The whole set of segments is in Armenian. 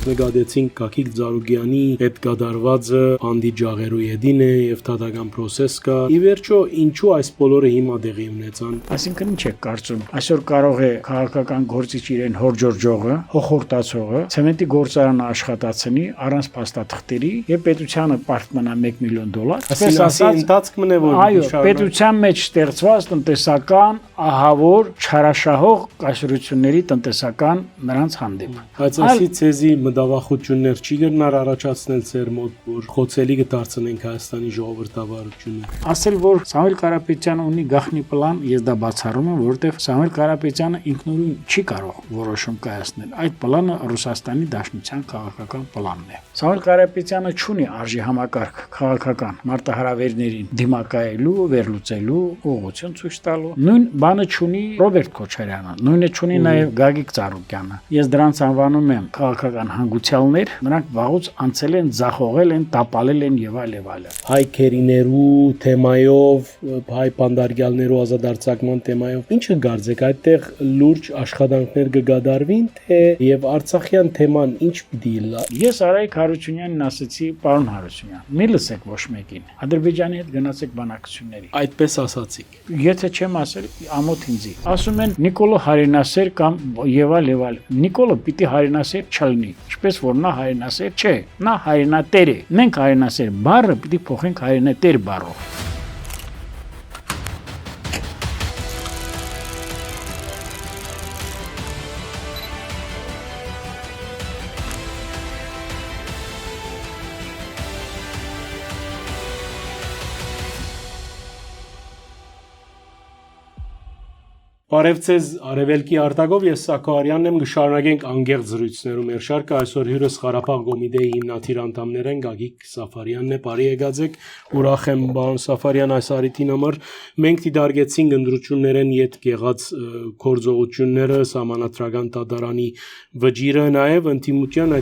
Նկատեցինք Գագիկ Ծառուկյանի հետ կատարվածը Անդի Ջաղերու յետին է եւ թադական process կա։ Ի վերջո ինչու այս բոլորը հիմա տեղի ունեցան։ Այսինքն ինչ է կարծում։ Այսօր կարող է քաղաքական գործիչ իրեն հորջորջողը, հոխորտացողը, ցեմենտի գործարանը աշխատացնի առանց փաստաթղթերի եւ պետությանը պարտմանա $1 միլիոն։ Այսպես ասած, ընթացք մնե որ այո, պետության մեջ ստեղծված տնտեսական ահավոր չարաշահող կայսրությունների տնտեսական նրանց հանդեպ։ Բայց ասի ցեզի մտավախություններ չի գնար առաջացնել ծեր մոտ, որ խոցելի կդարձնենք Հայաստանի ժողովրդավարությունը։ Ասել որ Սամվել Կարապետյանը ունի գաղտնի պլան, ես դա բացառում եմ, որովհետև Սամվել Կարապետյանը ինքնուրույն չի կարող որոշում կայացնել։ Այդ պլանը Ռուսաստանի Դաշնության քաղաքական պլանն է։ Սամվել Կարապետյանը չունի արժի համակարգ քաղաքական մարտահրավերներին դիմակայելու, վերլուծելու, ուղղություն ցույց տալու։ Նույն բանը չունի Ռոբերտ Քոչարյանը, նույնը չունի նաև Գագիկ Ծառուկյանը։ Ես դրանց անվանում եմ քաղաքական հանգուցյալներ, նրանք վաղուց անցել են, ձախողել են, տապալել են եւ այլ եւ այլ։ Հայ քերիներու թեմայով, հայ բանդարգյալներու ազատարձակման թեմայով ինչ կգարձեք այդտեղ լուրջ աշխատանքներ կգադարվին թե եւ Արցախյան թեման ինչ պիտի լա։ Ես Արայք Հարությունյանին ասեցի, պարոն Հարությունյան, մի լսեք ոչ մեկին։ Ադրբեջանի հետ գնացեք բանակցությունների։ Այդպես ասացիք։ Եթե չեմ ասել, ամոթ ինձի։ Ասում են Նիկոլո Հարինասեր կամ եւ այլ։ Նիկոլը պիտի Հարինասեր չլինի, ինչպես որ նա Հարինասեր չէ, նա Հարինատեր է։ Մենք Հարինասեր բառը պիտի փոխենք Հարինատեր բառով։ Բարև ձեզ Արևելքի արտագով ես Սաքարյանն եմ կշարունակենք անգեղծ զրույցներում մեր շարքը այսօր հյուրս Ղարաբաղ Գոմիդեի հիմնադիր անդամներ են Գագիկ Սաֆարյանն է բարի եկած ուրախ եմ պարոն Սաֆարյան այս արիթին համար մենք դիտարկեցինք ընդրություններեն յետ եղած գործողությունները սահմանադրական դատարանի վճիրը նաև ընդդիմության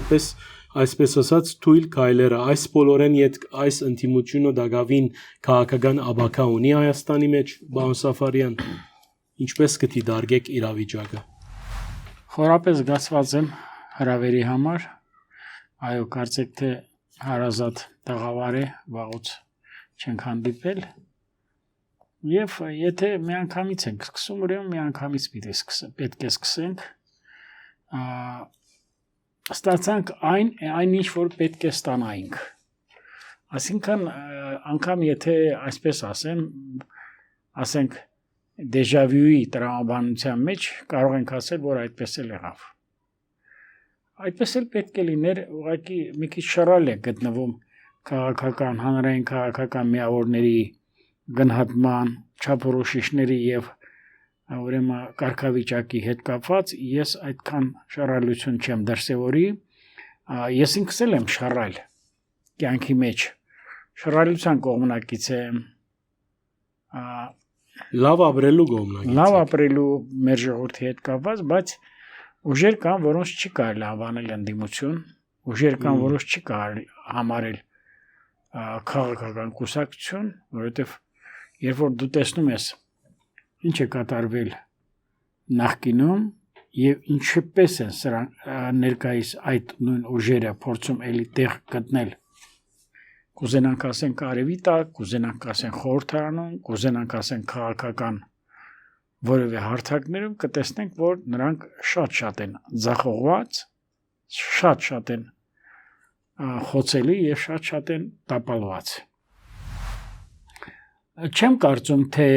այսպես ասած թույլ քայլերը այս բոլորեն յետ այս ընդդիմությունը դակավին քաղաքական աբակա ունի Հայաստանի մեջ պարոն Սաֆարյան Ինչպես կդիտարկեք իրավիճակը։ Խորապես զգացված եմ հրավերի համար։ Այո, կարծեք թե հարազատ տաղավար է, վաղուց չենք հանդիպել։ Եվ եթե միանգամից ենք սկսում, ուրեմն միանգամից պետք է սկսենք։ Ստացանք այն ինչ որ պետք է ստանայինք։ Այսինքն անգամ եթե այսպես ասենք դեժավյուի տրամաբանության մեջ կարող ենք ասել, որ այդպես էլ եղավ։ Այդպես էլ պետք է լիներ, ուղղակի մի քիչ շռայլ է գտնվում քաղաքական, հանրային քաղաքական միավորների գնահատման, չափորոշիչների եւ ուրեմն կարգավիճակի հետ կապված, ես այդքան շռայլություն չեմ դրսևորի, ես ինքս էլ եմ շռայլ կյանքի մեջ, շռայլության կողմնակից եմ, Լավ ապրելու կողմնակից։ Լավ ապրելու մեր ժողովրդի հետ կապված, բայց ուժեր կան, որոնց չի կարելի անվանել ընդդիմություն, ուժեր կան, որոնց չի կարելի համարել քաղաքական կուսակցություն, որովհետև երբ որ դու տեսնում ես ինչ է կատարվել նախկինում եւ ինչպես են սրանք ներկայիս այդ նույն ուժերը փորձում էլի տեղ գտնել Կուզենանք ասենք արևի տակ, կուզենանք ասենք խորհրդարանում, կուզենանք ասենք քաղաքական որևէ հարթակներում կտեսնենք, որ նրանք շատ են ձախողված, շատ են խոցելի եւ շատ են տապալված։ Չեմ կարծում, թե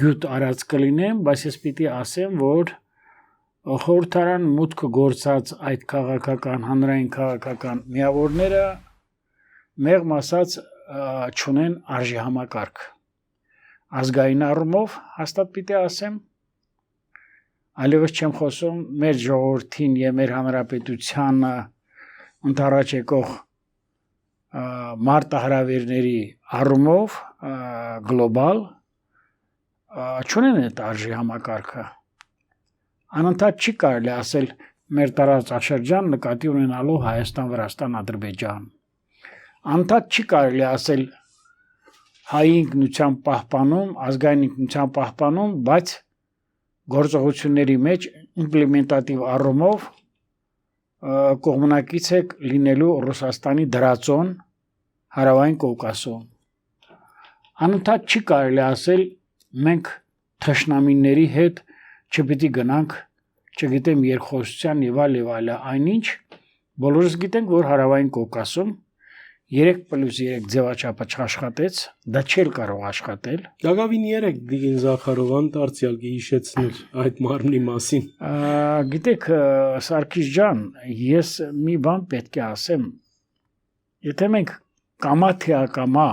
գյուտ արած կլինեմ, բայց ես պիտի ասեմ, որ խորհրդարան մուտք գործած այդ քաղաքական, հանրային քաղաքական միավորները մեղմ ասած չունեն արժի համակարգ։ Ազգային առումով հաստատ պիտի ասեմ, այլևս չեմ խոսում մեր ժողովրդին եւ մեր հանրապետությանը ընդառաջ եկող մարտահրավերների առումով գլոբալ չունեն այդ արժի համակարգը։ Անընդհատ չի կարելի ասել մեր տարածաշրջան նկատի ունենալու Հայաստան, Վրաստան, Ադրբեջան։ Անընդհատ չի կարելի ասել հայ ինքնության պահպանում, ազգային ինքնության պահպանում, բայց գործողությունների մեջ իմպլեմենտատիվ առումով կողմնակից եք լինելու Ռուսաստանի դրածոն Հարավային Կովկասում։ Անընդհատ չի կարելի ասել մենք թշնամիների հետ չպիտի գնանք, չգիտեմ երկխոսության եւ այլ, այնինչ բոլորս գիտենք, որ Հարավային Կովկասում 3+3 ձևաչափը չաշխատեց, դա չէր կարող աշխատել։ Գագավին 3 Դիգին Զախարովան դարձյալ հիշեցնուց այդ մարմնի մասին։ Գիտեք, Սարգիս ջան, ես մի բան պետք է ասեմ, եթե մենք կամա թե ակամա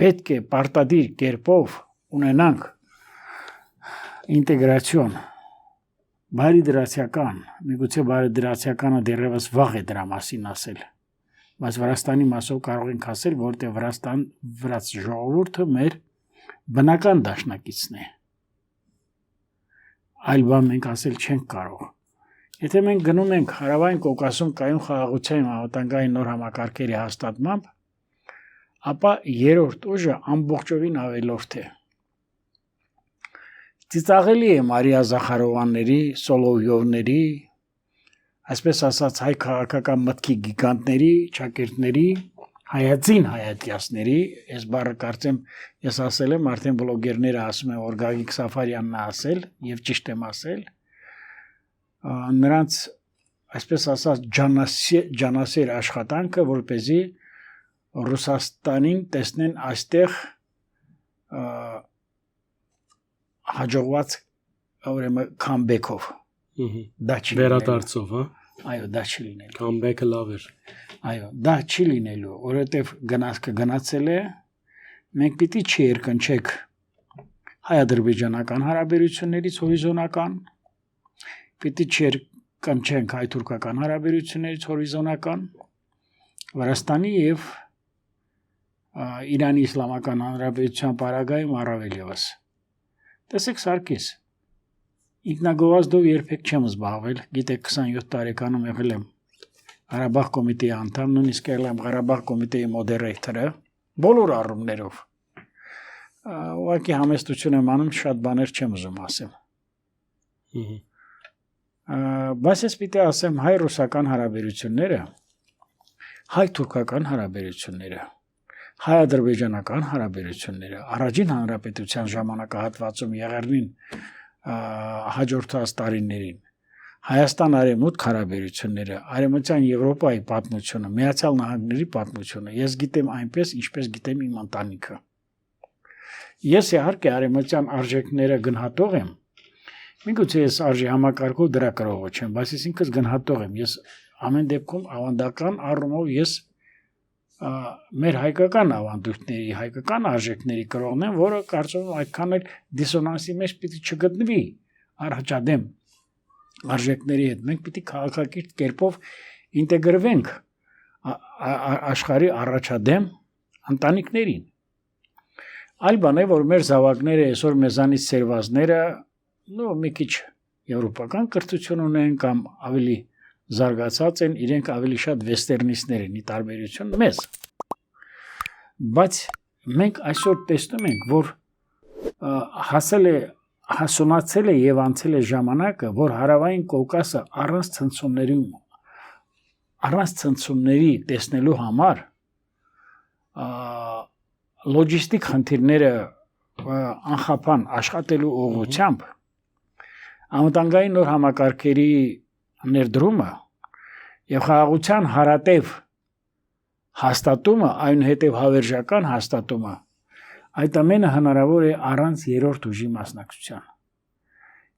պետք է պարտադիր կերպով ունենանք ինտեգրացիոն բարիդրացիական, միգուցե բարիդրացիականը դեռևս վաղ է դրա մասին ասել, բայց Վրաստանի մասով կարող ենք ասել, որտեղ վրաց ժողովուրդը մեր բնական դաշնակիցն է, այլ բան մենք ասել չենք կարող։ Եթե մենք գնում ենք Հարավային Կովկասում կայուն խաղաղության անվտանգային նոր համակարգերի հաստատմամբ, ապա երրորդ ուժը ամբողջովին ավելորդ է։ Ծիծաղելի է Մարիա Զախարովանների, Սոլովյովների, այսպես ասած հայ քաղաքական մտքի գիգանտների, ճակերտների, հայացին հայատյասների, այս բառը կարծեմ ես ասել եմ, արդեն բլոգերները ասում են, որ Գագիկ Սաֆարյանն է ասել եւ ճիշտ եմ ասել, նրանց այսպես ասած ջանասեր աշխատանքը, որպեսզի Ռուսաստանին տեսնեն այստեղ հաջողված ուրեմն կամբեքով։ Դա չի վերադարձով, հա։ Այո, դա չի լինելու։ Կամբեքը լավ էր։ Այո, դա չի լինելու, որովհետև գնացել է, մենք պիտի չերկնչեք հայ-ադրբեջանական հարաբերություններից հորիզոնական, պիտի չերկնչենք հայ-թուրքական հարաբերություններից հորիզոնական, Վրաստանի եւ Իրանի Իսլամական Հանրապետության պարագայում առավել ևս։ Տեսեք Սարգիս, ինքնագովազդով երբեք չեմ զբաղվել, գիտեք 27 տարեկանում եղել եմ Ղարաբաղ կոմիտեի անդամ, նույնիսկ եղել եմ Ղարաբաղ կոմիտեի մոդերեյթորը, բոլոր առումներով։ Ուղղակի համեստություն եմ անում, շատ բաներ չեմ ուզում ասեմ։ Բայց ես պիտի ասեմ հայ-ռուսական հարաբերությունները, հայ-թուրքական հարաբերությունները, հայ-ադրբեջանական հարաբերությունները, առաջին հանրապետության ժամանակահատվածում եղերնին հաջորդած տարիներին, Հայաստան արևմուտք հարաբերությունները, Արևմտյան Եվրոպայի պատմությունը, Միացյալ Նահանգների պատմությունը, ես գիտեմ այնպես, ինչպես գիտեմ իմ ընտանիքը։ Ես իհարկե արևմտյան արժեքները գնահատող եմ, միգուցե ես արժի համակարգով դրա կրողը չեմ, բայց ես ինքս գնահատող եմ, ես ամեն դեպքում ավանդական առումով ես մեր հայկական ավանդույթների, հայկական արժեքների կրողն եմ, որը կարծում եմ այդքան էլ դիսոնանսի մեջ պիտի չգտնվի առաջադեմ արժեքների հետ։ Մենք պիտի քաղաքակիրթ կերպով ինտեգրվենք աշխարհի առաջադեմ ընտանիքներին։ Այլ բան է, որ մեր զավակները այսօր մեզանից սերվածները մի քիչ եվրոպական կրթություն ունեն կամ ավելի զարգացած են, իրենք ավելի շատ վեստերնիստներ են, ի տարբերություն մեզ։ Բայց մենք այսօր տեսնում ենք, որ հասունացել է եւ անցել է ժամանակը, որ Հարավային Կովկասը առանց ցնցումների տեսնելու համար լոջիստիկ խնդիրները անխափան աշխատելու ուղղությամբ անվտանգային նոր համակարգերի ներդրումը եւ խաղաղության հարատև հաստատումը, այնուհետև հավերժական հաստատումը, այդ ամենը հնարավոր է առանց երրորդ ուժի մասնակցության։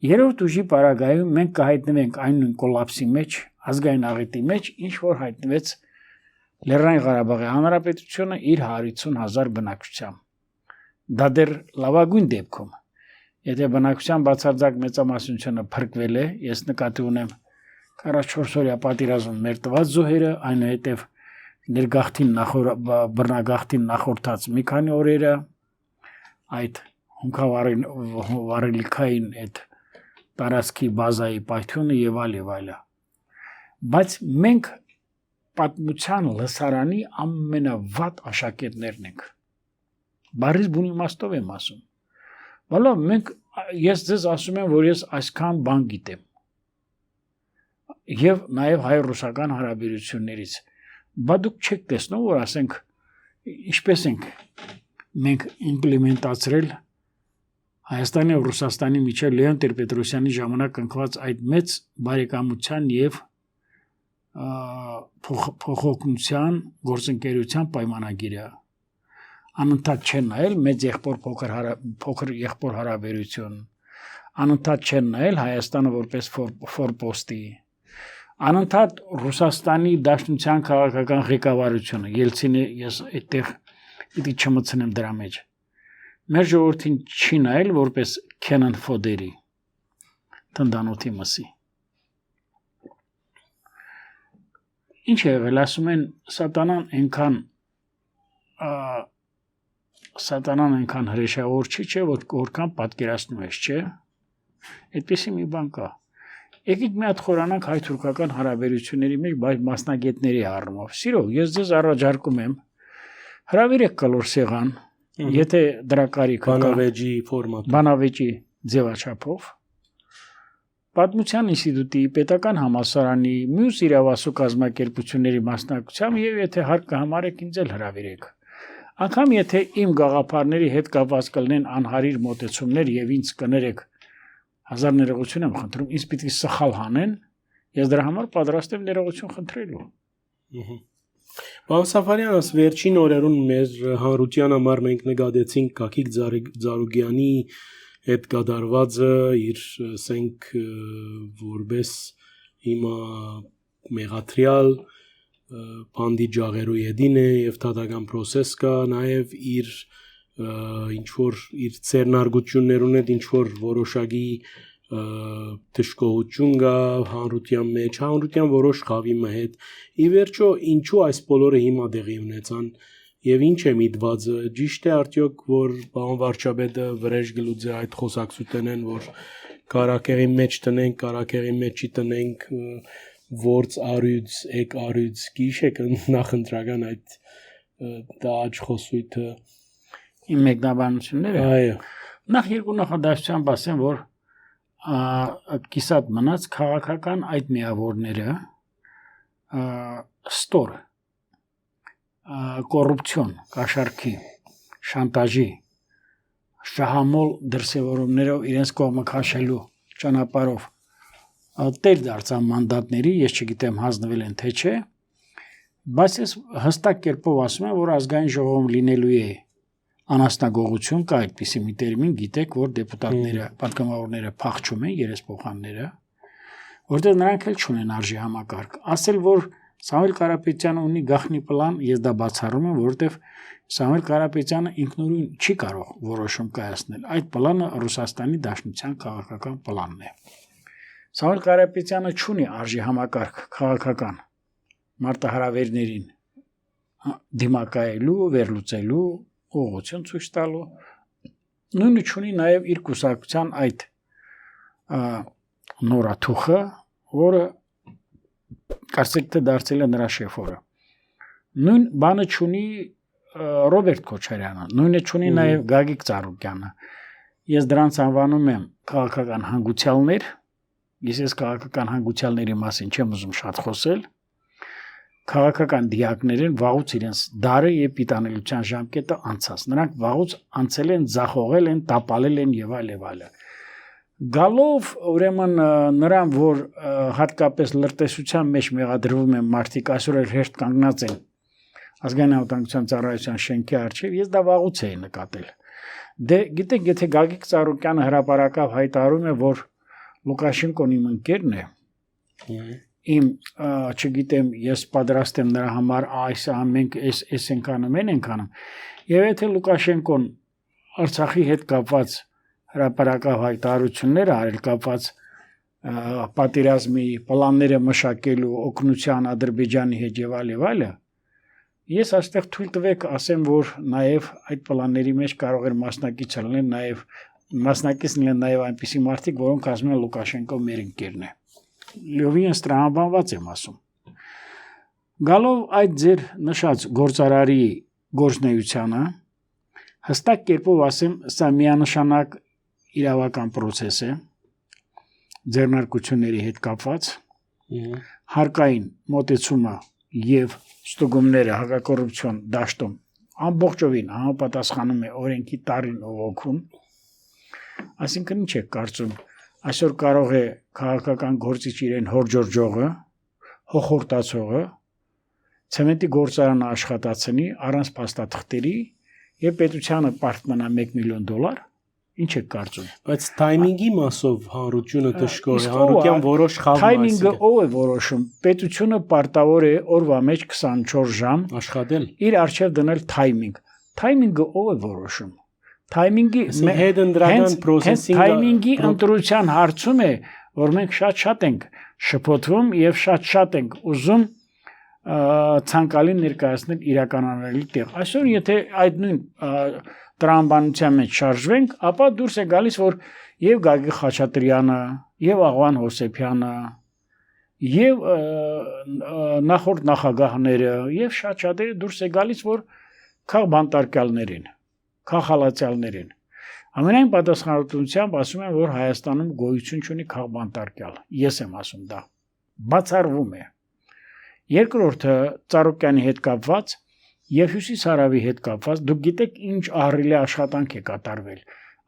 Երրորդ ուժի պարագայում մենք կհայտնվենք այն նույն կոլապսի մեջ, ազգային աղետի մեջ, ինչ որ հայտնվեց Լեռնային Ղարաբաղի Հանրապետությունը իր 150,000 բնակչությամբ։ Դա դեռ լավագույն դեպքում, եթե բնակչության բացարձակ մեծամասնությունը փրկվել է, ես նկատի ունեմ 44 օրյա պատերազմում մեր տված զոհերը, այնուհետև ներգաղթին բռնագաղթին նախորդած մի քանի օրերը, այդ հունքավարելիքային այդ տարածքի բազայի պայթյունը եւ այլ։ Բայց մենք պատմության լսարանի ամենավատ աշակերտներն ենք։ Բարիս բուն իմաստով եմ ասում։ Բալա մենք ես ձեզ ասում եմ, որ ես այսքան բան գիտեմ։ Եվ նաև հայ-ռուսական հարաբերություններից։ Բա դուք չեք տեսնում, որ ասենք ինչպես ենք մենք իմպլեմենտացրել Հայաստանի եւ Ռուսաստանի միջև Լեոն Տեր-Պետրոսյանի ժամանակ ընկված այդ մեծ բարեկամության եւ փոխօգնության գործընկերության պայմանագիրը անընդհատ չեն նայել մեծ եղբոր փոքր եղբոր հարաբերություն անընդհատ չեն նայել Հայաստանը որպես ֆորպոստի անընդհատ Ռուսաստանի Դաշնության քաղաքական ղեկավարությունը Ելցինը ես այդտեղ պիտի չմցնեմ դրա մեջ մեր ժողովրդին չի նայել որպես Քենան Ֆոդերի տնտանոթի մսի ինչ է եղել ասում են սատանան այնքան հրեշավոր չի չէ որ որքան պատկերացնում ես չէ այդպեսի մի բան կա եկեք մի հատ խորանանք հայ-թուրքական հարաբերությունների մեջ բայց մասնագետների առումով սիրով ես ձեզ առաջարկում եմ հրավիրեք կլոր սեղան եթե դրա կարիքը բանավեճի ֆորմատ բանավեճի ձևաչափով Պատմության ինստիտուտի պետական համալսարանի մյուս իրավասու կազմակերպությունների մասնակցությամբ եւ եթե հարկ կհամարեք ինձ էլ հրավիրեք անգամ եթե իմ գաղափարների հետ կապված կլինեն անհարիր մոտեցումներ եւ ինձ կներեք հազար ներողություն եմ խնդրում ինձ պիտի սխալ հանեն ես դրա համար պատրաստ եմ ներողություն խնդրելու Պարոն Սաֆարյան, վերջին օրերուն մեր հանրության համար մենք նկատեցինք Գագիկ Ծառուկյանի հետ կատարվածը իր ասենք որպես հիմա մեղադրյալ բանդի ջաղերու յետին է եւ թադական process կա նաեւ իր ինչ որ իր ցերնարգություններուն հետ ինչ որ որոշակի դժգոհություն կա հանրության մեջ հանրության որոշ խավի հետ ի վերջո ինչու այս բոլորը հիմա դեղի ունեցան եւ ինչ է միտվածը ճիշտ է արդյոք որ պարոն վարչապետը վրեժ գլուծե այդ խոսակցությունն որ կարակերի մեջ տնենք կարակերի մեջի տնենք որց արյուծ եկ արյուծ գիշեք նախընտրական այդ դաճ խոսույթը իմ մեկնաբանությունները այո նախ երկու նախադասությամբ ասեմ որ կիսատ մնաց քաղաքական այդ միավորները ստոր կոռուպցիոն կաշառքի շանտաժի շահամոլ դրսևորումներով իրենց կողմը քաշելու ճանապարհով տեր դարձան մանդատների ես չգիտեմ հանձնվել են թե չէ բայց ես հստակ կերպով ասում եմ որ ազգային ժողովում լինելու է անաստագողություն կա այդպիսի մի տերմին գիտեք որ դեպուտատները պատգամավորները փախչում են երեսփոխանները որտեղ նրանք էլ չունեն արժի համակարգ ասել որ Սամվել Կարապետյանը ունի գաղտնի պլան ես դա բացառում եմ որտեղ Սամվել Կարապետյանը ինքնուրույն չի կարող որոշում կայացնել այդ պլանը Ռուսաստանի Դաշնության քաղաքական պլանն է Սամվել Կարապետյանը չունի արժի համակարգ քաղաքական մարտահրավերներին դիմակայելու վերլուծելու ուղղություն ցույց տալու նույնը չունի նաև իր կուսակցության այդ նորաթուխը որը կարծեք թե դարձել է նրա շեֆորը նույն բանը չունի Ռոբերտ Քոչարյանը նույնը չունի նաև Գագիկ Ծառուկյանը ես դրանց անվանում եմ քաղաքական հանգուցյալներ ես քաղաքական հանգուցյալների մասին չեմ ուզում շատ խոսել քաղաքական դիակներ են վաղուց իրենց դարը եւ պիտանելիության ժամկետը անցած նրանք վաղուց անցել են ձախողել են տապալել են եւ այլ գալով ուրեմն նրան որ հատկապես լրտեսության մեջ մեղադրվում են մարդիկ այսօր էլ հեշտ կանգնած են ազգային անվտանգության ծառայության շենքի առջև ես դա վաղուց էի նկատել դե գիտեք եթե Գագիկ Ծառուկյանը հրապարակավ հայտարարում է որ Լուկաշենկոն իմ ընկերն է իմ չգիտեմ ես պատրաստ եմ նրա համար այս ամենք այս ենքանում ենքանում եւ եթե Լուկաշենկոն Արցախի հետ կապված հրապարակավ հայտարարություններ արել կապված պատերազմի պլանները մշակելու օգնության Ադրբեջանի հետ եւ այլը ես այստեղ թույլ տվեք ասեմ որ նաեւ այդ պլանների մեջ կարող էր մասնակից լինել նաեւ այնպիսի մարդիկ որոնք ասում են Լուկաշենկո մեր ընկերն է լիովին ստրահաբանված եմ ասում գալով այդ ձեր նշած գործարարի գործնեությանը հստակ կերպով ասեմ սա միանշանակ իրավական process է ձեռնարկությունների հետ կապված հարկային մոտեցումը եւ ստուգումները հակակոռուպցիոն դաշտում ամբողջովին համապատասխանում է օրենքի տարին ու ոգուն այսինքն ինչ է կարծում այսօր կարող է քաղաքական գործիչ իրեն հորջորջողը հոխորտացողը ցեմենտի գործարանը աշխատացնի առանց փաստաթղթերի եւ պետությանը պարտմանա $1 միլիոն ինչ է կարծում բայց թայմինգի մասով հանրությունը դժգոհ է հանրության որոշ խավ թայմինգը ով է որոշում պետությունը պարտավոր է օրվա մեջ 24 ժամ աշխատել իր արժեվ դնել թայմինգը ով է որոշում թայմինգի հետընտրական processing-ը թայմինգի ընտրության հարցում է որ մենք շատ ենք շփոթվում եւ շատ ենք ուզում ցանկալի ներկայացնել իրականանալի տեղ այսօր եթե այդ նույն տրամաբանության մեջ շարժվենք ապա դուրս է գալիս որ եւ Գագիկ Խաչատրյանը եւ Աղվան Հովսեփյանը եւ նախորդ նախագահները եւ շատերը դուրս է գալիս որ քաղբանտարկյալներին քաղաքալացյալներին ամենայն պատասխանատվությամբ ասում են որ Հայաստանում գոյություն չունի քաղբանտարկյալ ես եմ ասում դա բացառվում է երկրորդը Ծառուկյանի հետ կապված եւ Հյուսիսարավի հետ կապված դուք գիտեք ինչ ահռելի աշխատանք է կատարվել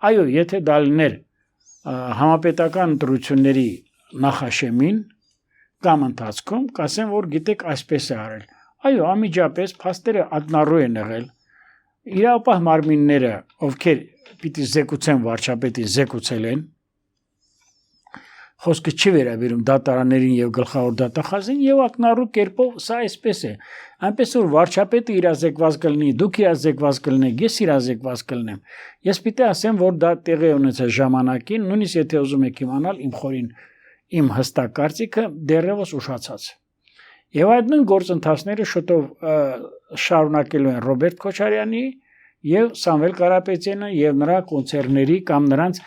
այո եթե դա լիներ համապետական ընտրությունների նախաշեմին կամ ընթացքում կասեմ որ գիտեք այսպես է արել այո անմիջապես փաստերը ակնառու են եղել իրապահ մարմինները ովքեր պիտի զեկուցեն վարչապետին զեկուցել են խոսքը չի վերաբերում դատարաններին եւ գլխավոր դատախազին եւ ակնառու կերպով սա այսպես է այնպես որ վարչապետը իրազեկված կլինի դուք իրազեկված կլինեք ես իրազեկված կլինեմ ես պիտի ասեմ որ դա տեղի ունեցել ժամանակին նույնիսկ եթե ուզում եք իմանալ իմ խորին իմ հստակ կարծիքը դեռևս ուշացած եւ այդ նույն գործընթացները շուտով շարունակելու են Ռոբերտ Քոչարյանի եւ Սամվել Կարապետյանը եւ նրա կոնցերների կամ նրանց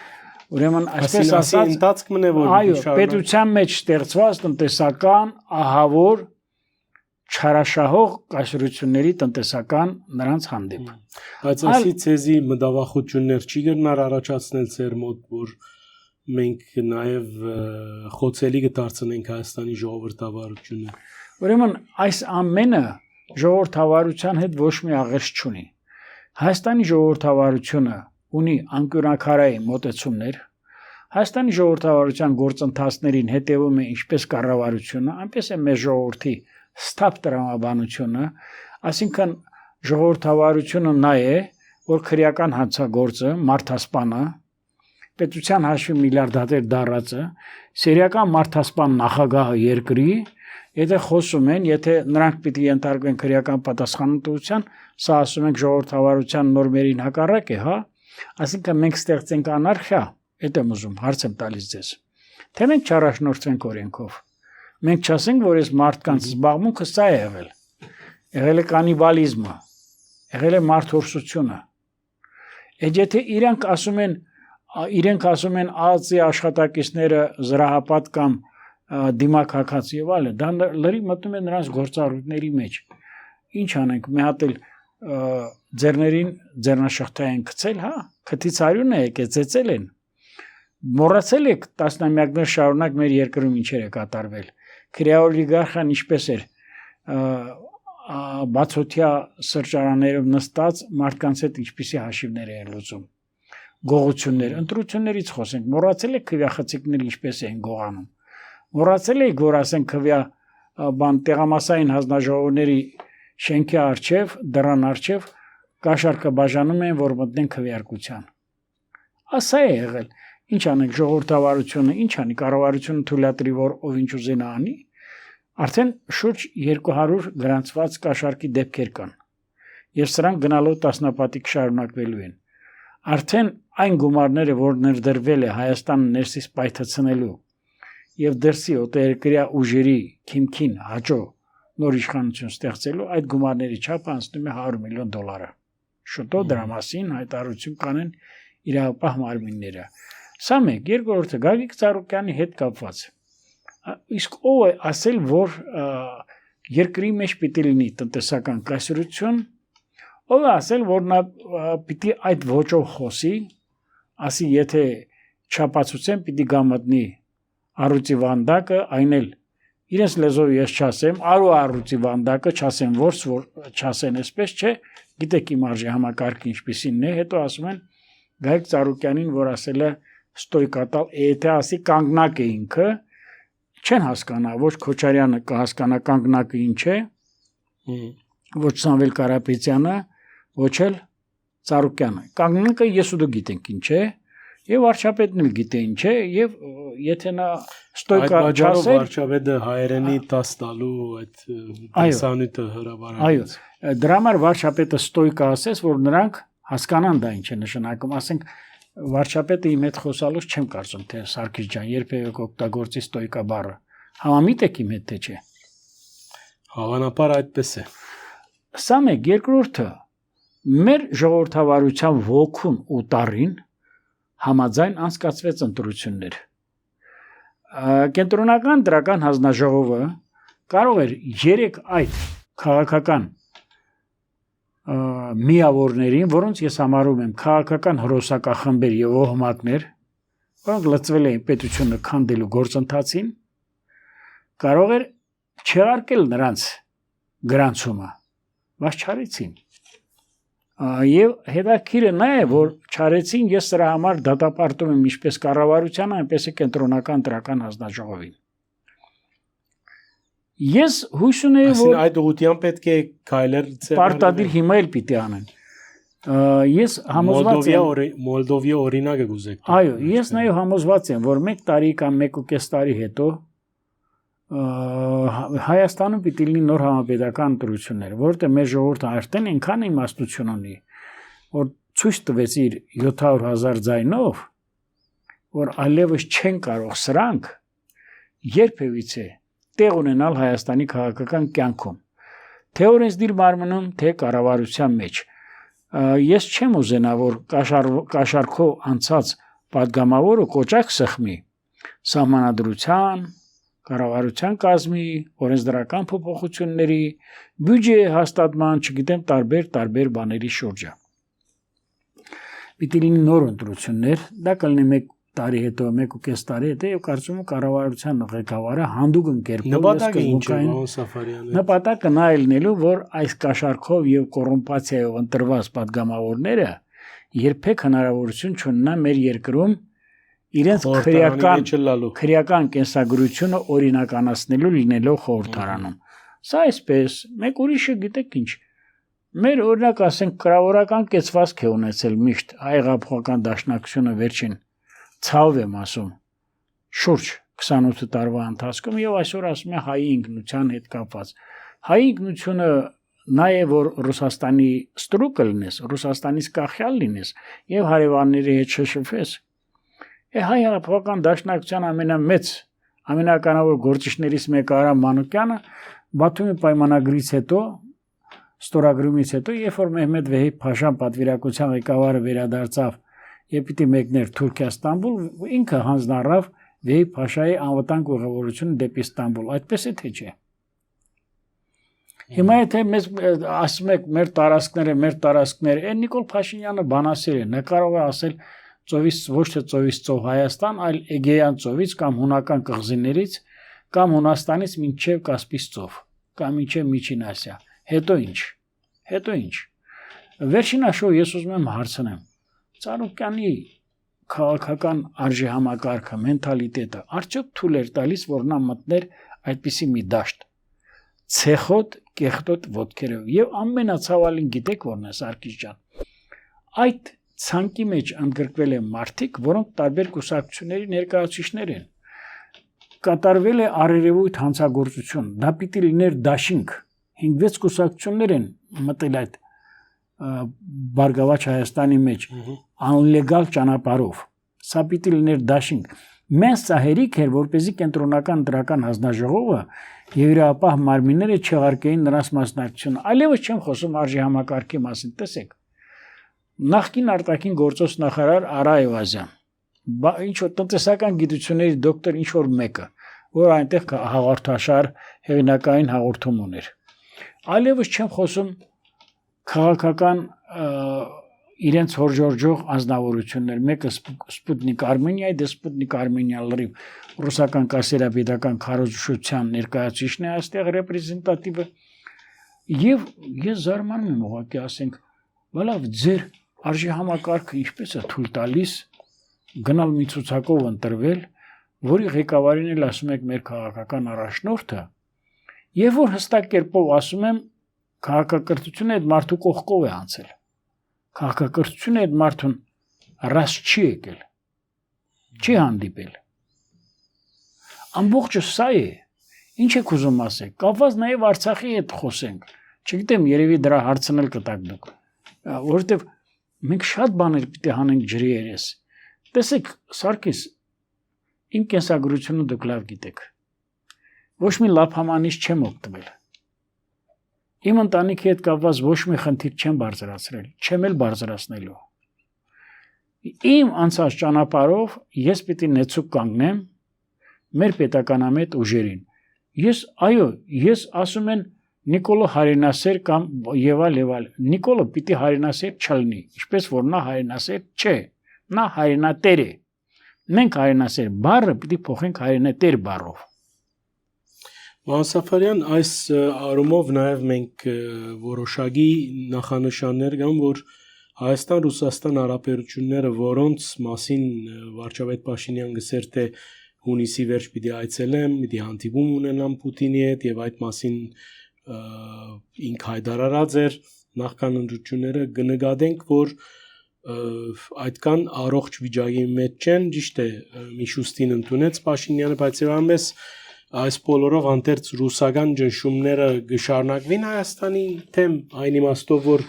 ուրեմն այսպես ասած ընթացք մնե որ այո պետության մեջ ստեղծված տնտեսական ահավոր չարաշահող կայսրությունների տնտեսական նրանց հանդեպ բայց ասի ցեզի մտավախություններ չի գնար առաջացնել ծեր մոտ որ մենք նաեւ խոցելի կդարձնենք Հայաստանի ժողովրդավարությունը ուրեմն այս ամենը ժողովրդավարության հետ ոչ մի աղերս չունի Հայաստանի ժողովրդավարությունը ունի անկյունաքարային մոտեցումներ Հայաստանի ժողովրդավարության գործընթացներին հետևում է ինչպես կառավարությունը այնպես է մեր ժողովրդի ստապ տրամաբանությունը այսինքն ժողովրդավարությունը նա է որ քրեական հանցագործը մարդասպանը պետության հաշվի միլիարդատեր դառածը սերիական մարդասպան նախագահը երկրի եթե խոսում են եթե նրանք պիտի ենթարկվեն քրեական պատասխանատվության սա ասում ենք ժողովրդավարության նորմերին հակառակ է հա այսինքն մենք ստեղծենք անարխիա այդ եմ ուզում հարց եմ տալիս ձեզ թե մենք չառաջնորդվենք օրենքով մենք չասենք որ այս մարդկանց զբաղմունքը սա է եղել է կանիբալիզմը եղել է մարդհորսությունը եթե իրենք ասում են ԱԱԾ-ի աշխատակիցները զրահապատ կամ դիմակակած եւ այլն դա լրի մտնում է նրանց գործառույթների մեջ ինչ անենք մի հատ էլ ձեռներին ձեռնաշղթա են գցել հա քթից արյուն է եկել ծեծել են մոռացել եք տասնամյակներ շարունակ մեր երկրում ինչեր է կատարվել քրեաօլիգարխիան ինչպես էր բացօթյա սրճարաններով նստած մարդկանց հետ ինչպիսի հաշիվներ են լուծում գողություններ ընտրություններից խոսենք մոռացել եք քվյախցիկները ինչպես են գողանում մոռացել եք որ ասենք քվյա տեղամասային հանձնաժողովների շենքի արչև դռան արչև կաշառքը բաժանում են որ մտնեն քվեարկության ասա է եղել ինչ անենք ժողովրդավարությունը ինչ անի կառավարությունը թույլատրի որ ով ինչ ուզենա անի արդեն շուրջ 200 գրանցված կաշառքի դեպքեր կան եւ սրանք գնալով տասնապատիկ շարունակվելու են արդեն այն գումարները որ ներդրվել է Հայաստանը ներսից պայթացնելու եւ դրսի օտերկրյա ուժերի քիմքին հաջո նոր իշխանություն ստեղծելու այդ գումարների չափը անցնում է $100 միլիոն շուտով դրա մասին հայտարարություն կանեն իրավապահ մարմինները սա մեկ երկրորդը Գագիկ Ծառուկյանի հետ կապված իսկ ով է ասել որ երկրի մեջ պիտի լինի տնտեսական կայսրություն ով է ասել որ նա պիտի այդ ոճով խոսի ասի եթե չափածության պիտի գամատնի առուծի վանդակը այն էլ իրենց լեզով ես չասեմ առուծի վանդակը չասեմ որ չասեն այսպես չէ գիտեք իմ արժի համակարգը ինչպիսին է հետո ասում են Գայք Ծառուկյանին որ ասել է ստոյկատալ եթե ասի կանգնակ է ինքը չեն հասկանա ոչ Քոչարյանը կհասկանա կանգնակը ինչ է ոչ Սամվել Կարապետյանը ոչ էլ Ծառուկյանը կանգնակը ես ու դու գիտենք ինչ է եւ վարչապետն էլ գիտե ինչ է եւ եթե նա ստոյկա չասեր վարչապետը հայերենի 10 տալու այդ տեսանյութը հրավարած այո դրա համար վարչապետը ստոյկա ասես որ նրանք հասկանան դա ինչ է նշանակում ասենք վարչապետը իմ հետ խոսալուց չեմ կարծում թե Սարգիս ջան երբևէ կօգտագործի ստոյկա բառը համամիտ եք իմ հետ թե չէ հավանաբար այդպես է սա մեկ երկրորդը մեր ժողովրդավարության ոգուն ու տարին համաձայն անցկացվեց ընտրություններ կենտրոնական դրական հանձնաժողովը կարող էր 3 այդ քաղաքական միավորներին որոնց ես համարում եմ քաղաքական հրոսակախմբեր եւ ոհմակներ որոնք լծվել էին պետությունը քանդելու գործընթացին կարող էր չեղարկել նրանց գրանցումը բայց չարեցին եւ հետաքրքիրը նա է որ չարեցին ես սրա համար դատապարտում եմ ինչպես կառավարությանը այնպես է կենտրոնական դրական հանձնաժողովին ես հույս ունեի որ այդ ուղղությամբ պետք է քայլեր պարտադիր հիմա էլ պիտի անեն ես համոզված եմ Մոլդովի օրինակը գուզեք այո ես նաեւ համոզված եմ որ 1 տարի կամ 1.5 տարի հետո Հայաստանում պիտի լինի նոր համապետական ընտրություններ, որտեղ մեր ժողովուրդը արդեն այնքան իմաստություն ունի, որ ցույց տվեց իր 700,000 ձայնով, որ այլևս չեն կարող սրանք երբևիցե տեղ ունենալ Հայաստանի քաղաքական կյանքում, թե օրենսդիր մարմնում, թե կառավարության մեջ։ Ես չեմ ուզենա, որ կաշառքով անցած պատգամավորը կոճակ սխմի սահմանադրության կառավարության կազմի, օրենսդրական փոփոխությունների, բյուջեի հաստատման, չգիտեմ, տարբեր բաների շուրջը։ Պիտի լինի նոր ընտրություններ, դա կլինի 1 տարի հետո, 1.5 տարի հետո եւ կարծում եմ կառավարության ղեկավարը հանդուգն կերպով նպատակը ինչ է, Սաֆարյանը։ Նպատակը նա ելնելու, որ այս կաշառքով եւ կոռումպացիայով ընտրված պատգամավորները երբեք հնարավորություն չունենան մեր երկրում իրենց քրեական կենսագրությունը օրինականացնելու լինելով խորհրդարանում։ Սա այսպես, մեկ ուրիշը գիտեք ինչ։ Մեր օրինակ ասենք կրավորական կեցվածք է ունեցել միշտ հայեղափոխական դաշնակցությունը վերջին ցավ եմ ասում շուրջ 28 տարվա ընթացքում եւ այսօր ասում է հայի ինքնության հետ կապված։ Հայի ինքնությունը նա է որ Ռուսաստանի ստրուկը լինես, Ռուսաստանից կախյալ լինես եւ հարևանների հետ շշփես։ Հայ-հեղափոխական դաշնակցության ամենամեծ ամենականավոր գործիչներից մեկը Արամ Մանուկյանը Բաթումի պայմանագրից հետո ստորագրումից հետո երբ որ Մեհմեդ Վեհիբ Փաշան պատվիրակության ղեկավարը վերադարձավ եւ պիտի մեկներ Թուրքիա Ստամբուլ ինքը հանձնարարավ Վեհիբ Փաշայի անվտանգ ուղևորությունը դեպի Ստամբուլ այդպես է թե չէ Հիմա եթե մեզ ասում եք մեր տարածքները այն Նիկոլ Փաշինյանը բանասեր է նա կարող է ասել ծովից ոչ թե ծովից ծով Հայաստան, այլ Էգեյան ծովից կամ հունական կղզիներից կամ Հունաստանից մինչև Կասպից ծով կամ մինչև Միջին Ասիա։ Հետո ինչ։ Վերջին հաշվով ես ուզում եմ հարցնեմ։ Ծառուկյանի քաղաքական արժեհամակարգը, մենթալիտետը արդյոք թույլ էր տալիս, որ նա մտներ այդպիսի մի դաշտ։ Ցեխոտ, կեղտոտ ոտքերով եւ ամենացավալին գիտեք որն է Սարգիս ջան։ Այդ ցանկի մեջ ընդգրկվել են մարդիկ, որոնք տարբեր կուսակցությունների ներկայացուցիչներ են։ Կատարվել է արերևույթ հանցագործություն, դա պիտի լիներ դաշինք։ 5-6 կուսակցություններ են մտել այդ Բարգավաճ Հայաստանի մեջ անլեգալ ճանապարհով։ Սա պիտի լիներ դաշինք։ Մենք սա հերիք էր, որպեսզի կենտրոնական դրական հանձնաժողովը եվրոպահ մարմինները չեղարկեին նրանց մասնակցությունը։ Այլևս չեմ խոսում արժեհամակարգի մասին, տեսեք։ Նախկին արտաքին գործոս նախարար Արա Էվազյան, ինչ որ տնտեսական գիտությունների դոկտոր ինչ որ մեկը, որ այնտեղ հաղորդաշար հեղինակային հաղորդում ուներ։ Այլևս չեմ խոսում քաղաքական իրենց հորժորժող անձնավորություններ, մեկը Սպուտնիկ Արմենիայի, դե Սպուտնիկ Արմենիա լրիվ ռուսական կասերապետական քարոզչության ներկայացուցիչն է այստեղ ռեպրեզենտատիվը եւ ես զարմանում եմ ուղղակի ասենք բալավ ձեր արժի համակարգը ինչպես է թույլ տալիս գնալ մի ցուցակով ընտրվել, որի ղեկավարին էլ ասում եք մեր քաղաքական առաջնորդը եւ որ հստակ կերպով ասում եմ քաղաքակրթությունը այդ մարդու կողքով է անցել քաղաքակրթությունը այդ մարդուն ռաս չի եկել չի հանդիպել ամբողջը սա է ինչ եք ուզում ասեք կապված նաեւ Արցախի հետ խոսենք չգիտեմ երևի դրա հարցն էլ կտակ դուք որովհետեւ մենք շատ բաներ պիտի հանենք ջրի երես տեսեք Սարգիս իմ կենսագրությունը դուք լավ գիտեք ոչ մի լավ համանիշ չեմ օգտվել իմ ընտանիքի հետ կապված ոչ մի խնդիր չեմ բարձրացրել չեմ էլ բարձրացնելու իմ անցած ճանապարհով ես պիտի նեցուկ կանգնեմ մեր պետականամետ ուժերին ես ասում են Նիկոլը հայրենասեր կամ եւալ Նիկոլը պիտի հայրենասեր չլինի ինչպես որ նա հայրենասեր չէ նա հայրենատեր է մենք հայրենասեր բառը պիտի փոխենք հայրենատեր բառով Սաֆարյան այս առումով նաև մենք որոշակի նախանշաններ կան, որ Հայաստան-Ռուսաստան հարաբերությունները, որոնց մասին վարչապետ Փաշինյան գսեր թե հունիսի վերջ պիտի այցելեմ, պիտի հանդիպում ունենամ Պուտինի հետ եւ այդ մասին ինք հայտարարած էր նախքան ընտրությունները կնկատենք, որ այդքան առողջ վիճակի մեջ չեն, ճիշտ է, Միշուստին ընդունեց Փաշինյանը, բայց եւ ամենս այս բոլորով հանդերձ ռուսական ճնշումները կշարունակվին Հայաստանի թեմ այն իմաստով որ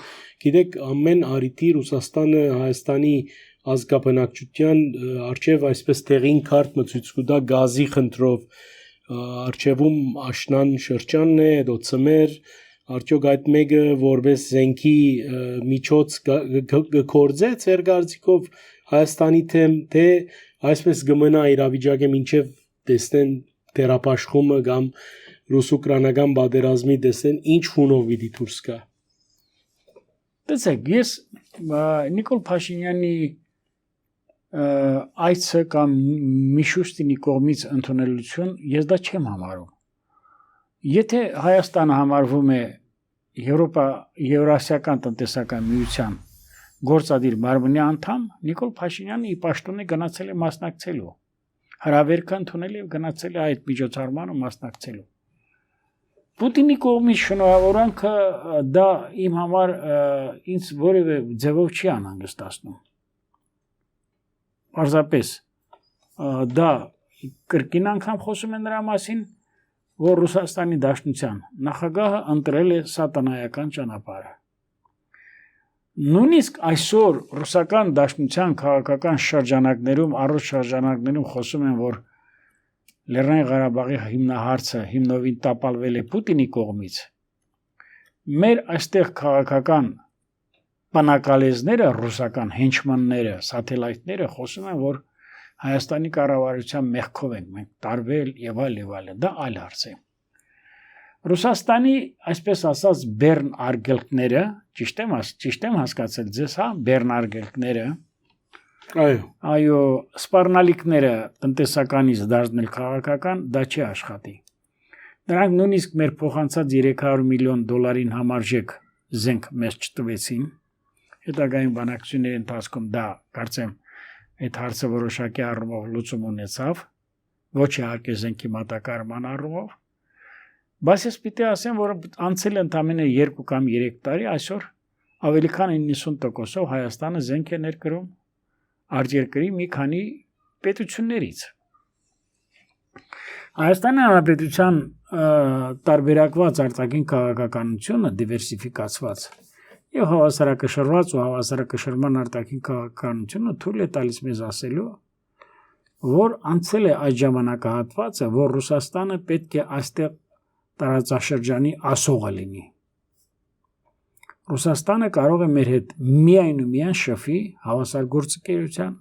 գիտեք ամեն արիտի Ռուսաստանը Հայաստանի ազգաբնակչության արչև այսպես տեղին քարտ մցույց կտա գազի խնդրով արչևում աշնան շրջանն է դոցմեր արդյոք այդ մեկը որպես զենքի միջոց գործե ծեր գարձիկով Հայաստանի թեմ թե այսպես կմնա իրավիճակը մինչև տեսնեն թերապաշխումը կամ ռուս-ուկրաինական պատերազմի տեսեն ինչ հունով պիտի դուրս գա Տեսեք ես Նիկոլ Փաշինյանի այցը կամ Միշուստինի կողմից ընդունելություն ես դա չեմ համարում եթե Հայաստանը համարվում է Եվրասիական տնտեսական միության գործադիր մարմնի անդամ Նիկոլ Փաշինյանը ի պաշտոնե գնացել է մասնակցելու հրավերքը ընդունել եւ գնացել է այդ միջոցառմանը մասնակցելու Պուտինի կողմից շնորհավորանքը դա իմ համար ինձ որևէ ձևով չի անհանգստացնում Պարզապես դա կրկին անգամ խոսում են նրա մասին որ Ռուսաստանի Դաշնության նախագահը ընտրել է սատանայական ճանապարհը Նույնիսկ այսօր ռուսական դաշնության քաղաքական շրջանակներում առողջ շրջանակներում խոսում են որ Լեռնային Ղարաբաղի հիմնահարցը հիմնովին տապալվել է Պուտինի կողմից մեր այստեղ քաղաքական բանակալեզները ռուսական հենչմանները սաթելայթները խոսում են որ Հայաստանի կառավարության մեղքով ենք մենք տարվել եւ այլ դա այլ հարց է Ռուսաստանի այսպես ասած բեռն արգելքները ճիշտ եմ հասկացել ձեզ հա բեռն արգելքները այո սպառնալիքները տնտեսականից դարձնել քաղաքական դա չի աշխատի նրանք նույնիսկ մեր փոխանցած 300 միլիոն դոլարին համարժեք զենք մեզ չտվեցին հետագային բանակցությունների ընթացքում դա կարծեմ այդ հարցը որոշակի առումով լուծում ունեցավ ոչ իհարկե զենքի մատակարարման առումով Բայց ես պիտի ասեմ, որ անցել ընդամենը 2 կամ 3 տարի այսօր ավելի քան 90%-ով Հայաստանը զենք է ներկրում արտերկրի մի քանի պետություններից։ Հայաստանի Հանրապետության տարբերակված արտաքին քաղաքականությունը դիվերսիֆիկացված եւ հավասարակշռված ու հավասարակշռման արտաքին քաղաքականությունը թույլ է տալիս մեզ ասելու, որ անցել է այդ ժամանակահատվածը, որ Ռուսաստանը պետք է այստեղ տարածաշրջանի ասողը լինի։ Ռուսաստանը կարող է մեր հետ միայն ու միայն շփի հավասար գործընկերության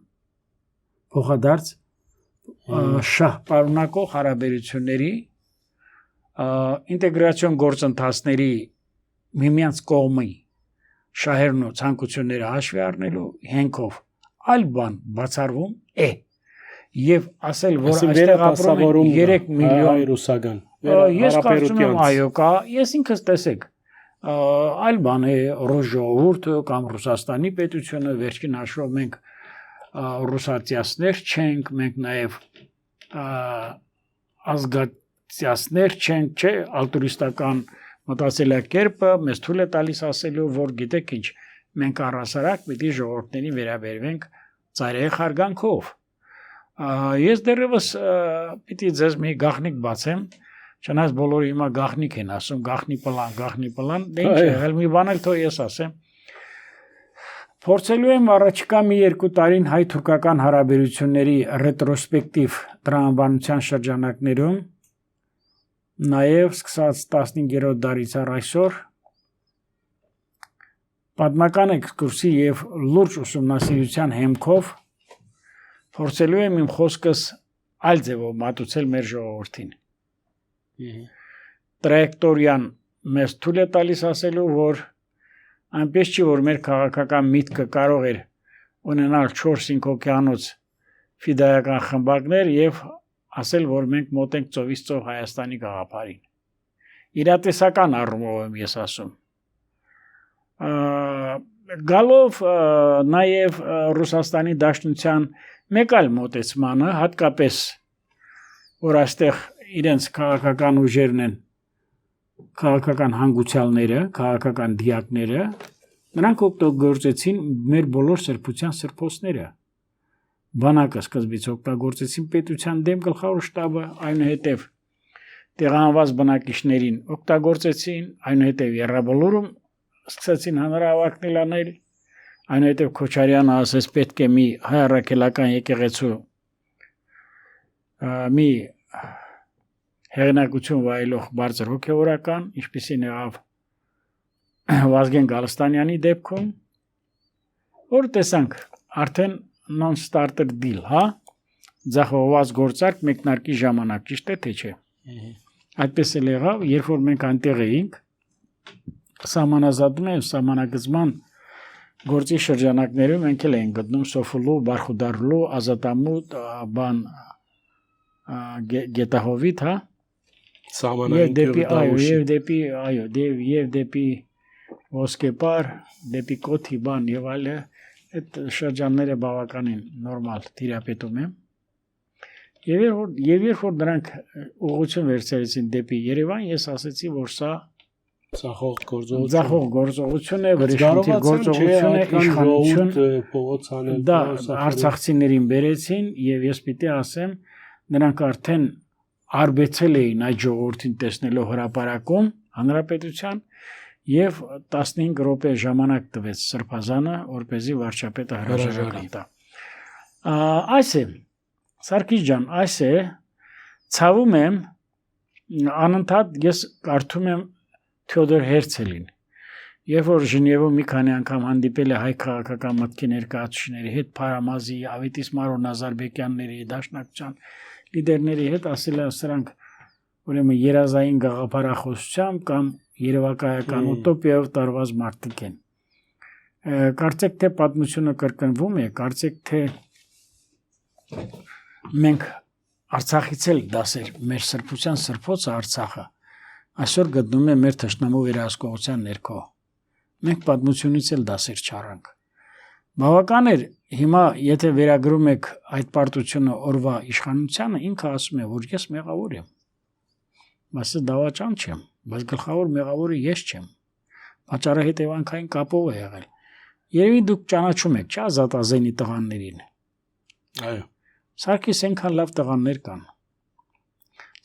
փոխադարձ շահ պարունակող հարաբերությունների ինտեգրացիոն գործընթացների միմյանց կողմի շահերն ու ցանկությունները հաշվի առնելու հենքով այլ բան բացառվում է եւ ասել որ այստեղ ապրում են 3 միլիոն ռուսական ես կարծում եմ այո կա ես ինքս տեսեք այլ բան է ռոժովուրդը կամ Ռուսաստանի պետությունը վերջին հաշվով մենք ռուսացիացներ չենք մենք նաեւ ազգացիացներ չենք չէ ալտուրիստական մտածելակերպը մեզ թույլ է տալիս ասելու որ գիտեք ինչ մենք առհասարակ պիտի ժողովրդներին վերաբերվենք ծայրահեղ հարգանքով ես դեռևս պիտի ձեզ մի գաղտնիք բացեմ չնայած բոլորը հիմա գաղտնիք են ասում գաղտնի պլան դե ինչ եղել մի բան էլ թող ես ասեմ փորձելու եմ առաջիկա մի 2 տարին հայ-թուրքական հարաբերությունների ռետրոսպեկտիվ տրամաբանության շրջանակներում նաև սկսած 15-րդ դարից առ այսօր պատմական էքսկուրսի եւ լուրջ ուսումնասիրության հեմքով փորձելու եմ իմ խոսքս այլ ձևով մատուցել մեր ժողովրդին տրայեկտորիան մեզ թույլ է տալիս ասելու որ այնպես չի որ մեր քաղաքական միտքը կարող էր ունենալ 4-5 օկեանոց ֆիդայական խմբակներ եւ ասել որ մենք մոտ ենք ծովից ծով Հայաստանի գաղափարին իրատեսական առումով եմ ես ասում գալով նաև Ռուսաստանի Դաշնության մեկ այլ մոտեցմանը հատկապես որ այստեղ իրենց քաղաքական ուժերն են քաղաքական հանգուցյալները քաղաքական դիակները նրանք օգտագործեցին մեր բոլոր սրբության սրբոցները բանակը սկզբից օգտագործեցին պետության դեմ գլխավոր շտաբը այնուհետև տեղահանված բնակիչներին օգտագործեցին այնուհետև Եռաբոլորում սկսեցին հանրահավաքներ անել այնուհետև Քոչարյանը ասես պետք է մի հայ առաքելական եկեղեցու մի հեղինակություն վայելող բարձր հոգևորական ինչպիսին եղավ Վազգեն Գալստանյանի դեպքում որ տեսանք արդեն non-starter deal հա ձախողված գործարք մեկնարկի ժամանակ ճիշտ է թե չէ այդպես էլ եղավ երբ որ մենք այնտեղ էինք սահմանազատում եւ սահմանագծման գործի շրջանակներում մենք էլ ենք գտնում Սոֆուլու, Բարխուդարլու, Ազատամուտ, բան Գետահովիտ, հա Սահմանային եւ դեպի Ոսկեպար, դեպի Կոթի բան եւ այլը այդ շրջանները բավականին նորմալ տիրապետում են եւ երբ որ դրանք ուղղություն վերցրեցին դեպի Երևան ես ասացի որ սա Ցախող գործողություն է, վրեժի գործողություն է, իշխանություն փողոց անել, դա արցախցիներին բերեցին եւ ես պիտի ասեմ, նրանք արդեն արբեցել էին այդ ժողովրդին տեսնելով հրապարակում հանրապետության եւ 15 րոպե ժամանակ տվեց Սրբազանը, որպեսզի վարչապետը հրաժարական տա։ Այս է Սարգիս ջան, այս է ցավում եմ անընդհատ ես կարդում եմ Թեոդոր Հերցելին, երբ որ Ժնևում մի քանի անգամ հանդիպել է հայ քաղաքական մտքի ներկայացուցիչների հետ, Փարամազի, Ավետիս Մարո Նազարբեկյանների, Դաշնակցության լիդերների հետ, ասել է սրանք ուրեմն երազային գաղափարախոսությամբ կամ երևակայական ուտոպիայով տարված մարդիկ են։ Կարծեք թե պատմությունը կրկնվում է, կարծեք թե մենք Արցախից էլ դասեր, մեր սրբության սրբոցը Արցախը այսօր գտնում է մեր թշնամու վերահսկողության ներքո։ Մենք պատմությունից էլ դասեր չառանք։ Բավական էր հիմա եթե վերագրում եք այդ պարտությունը օրվա իշխանությանը, ինքը ասում է, որ ես մեղավոր եմ։ Բայց դավաճան չեմ, բայց գլխավոր մեղավորը ես չեմ։ Պատճառը հետևանքային կապով է եղել։ Երևի դուք ճանաչում եք, չէ՞, Ազատ Ազենի տղաներին։ Այո։ Սարգիս այնքան լավ տղաներ կան։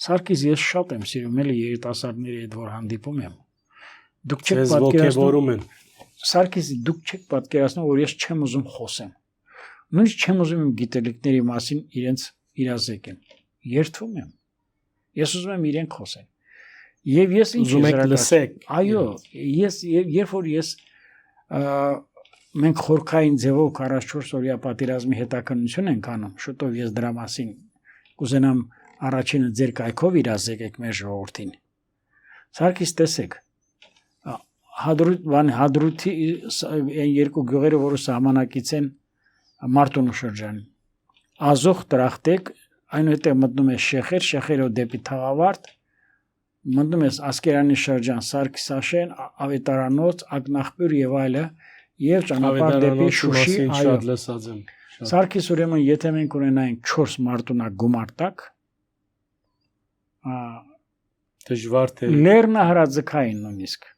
Սարգիս ես շատ եմ սիրում էլի երիտասարդների հետ որ հանդիպում եմ։ Դուք չեք պատկերացնում։ Սարգիս դուք չեք պատկերացնում որ ես չեմ ուզում խոսեմ։ Նույնիսկ չեմ ուզում իմ գիտելիքների մասին իրենց իրազեկեմ։ Երդվում եմ։ Ես ուզում եմ իրենք խոսեն։ Եվ ես ինչ ուզում եք լսեք։ Այո, ես երբ որ ես մենք խորքային ձևով 44 օրյա պատերազմի հետաքննություն ենք անում, շուտով ես դրա մասին կուզենամ առաջինը ձեր կայքով իրազեկեք մեր ժողովրդին։ Սարգիս տեսեք, հադրութի երկու գյուղերը, որը սահմանակից են Մարտունու շրջան։ Ազող տրախտեք, այնուհետև մտնում է Շեխերը դեպի Թաղավարտ, մտնում է Ասկերանի շրջան, Սարգիսաշեն, Ավետարանոց, Ակնախպյուր եւ այլը, եւ ճանապարհ դեպի Շուշի, այո։ Սարգիս ուրեմն եթե մենք ունենայինք 4 մարտունակ գումարտակ, դժվար թե լեռնահրաձգային նույնիսկ,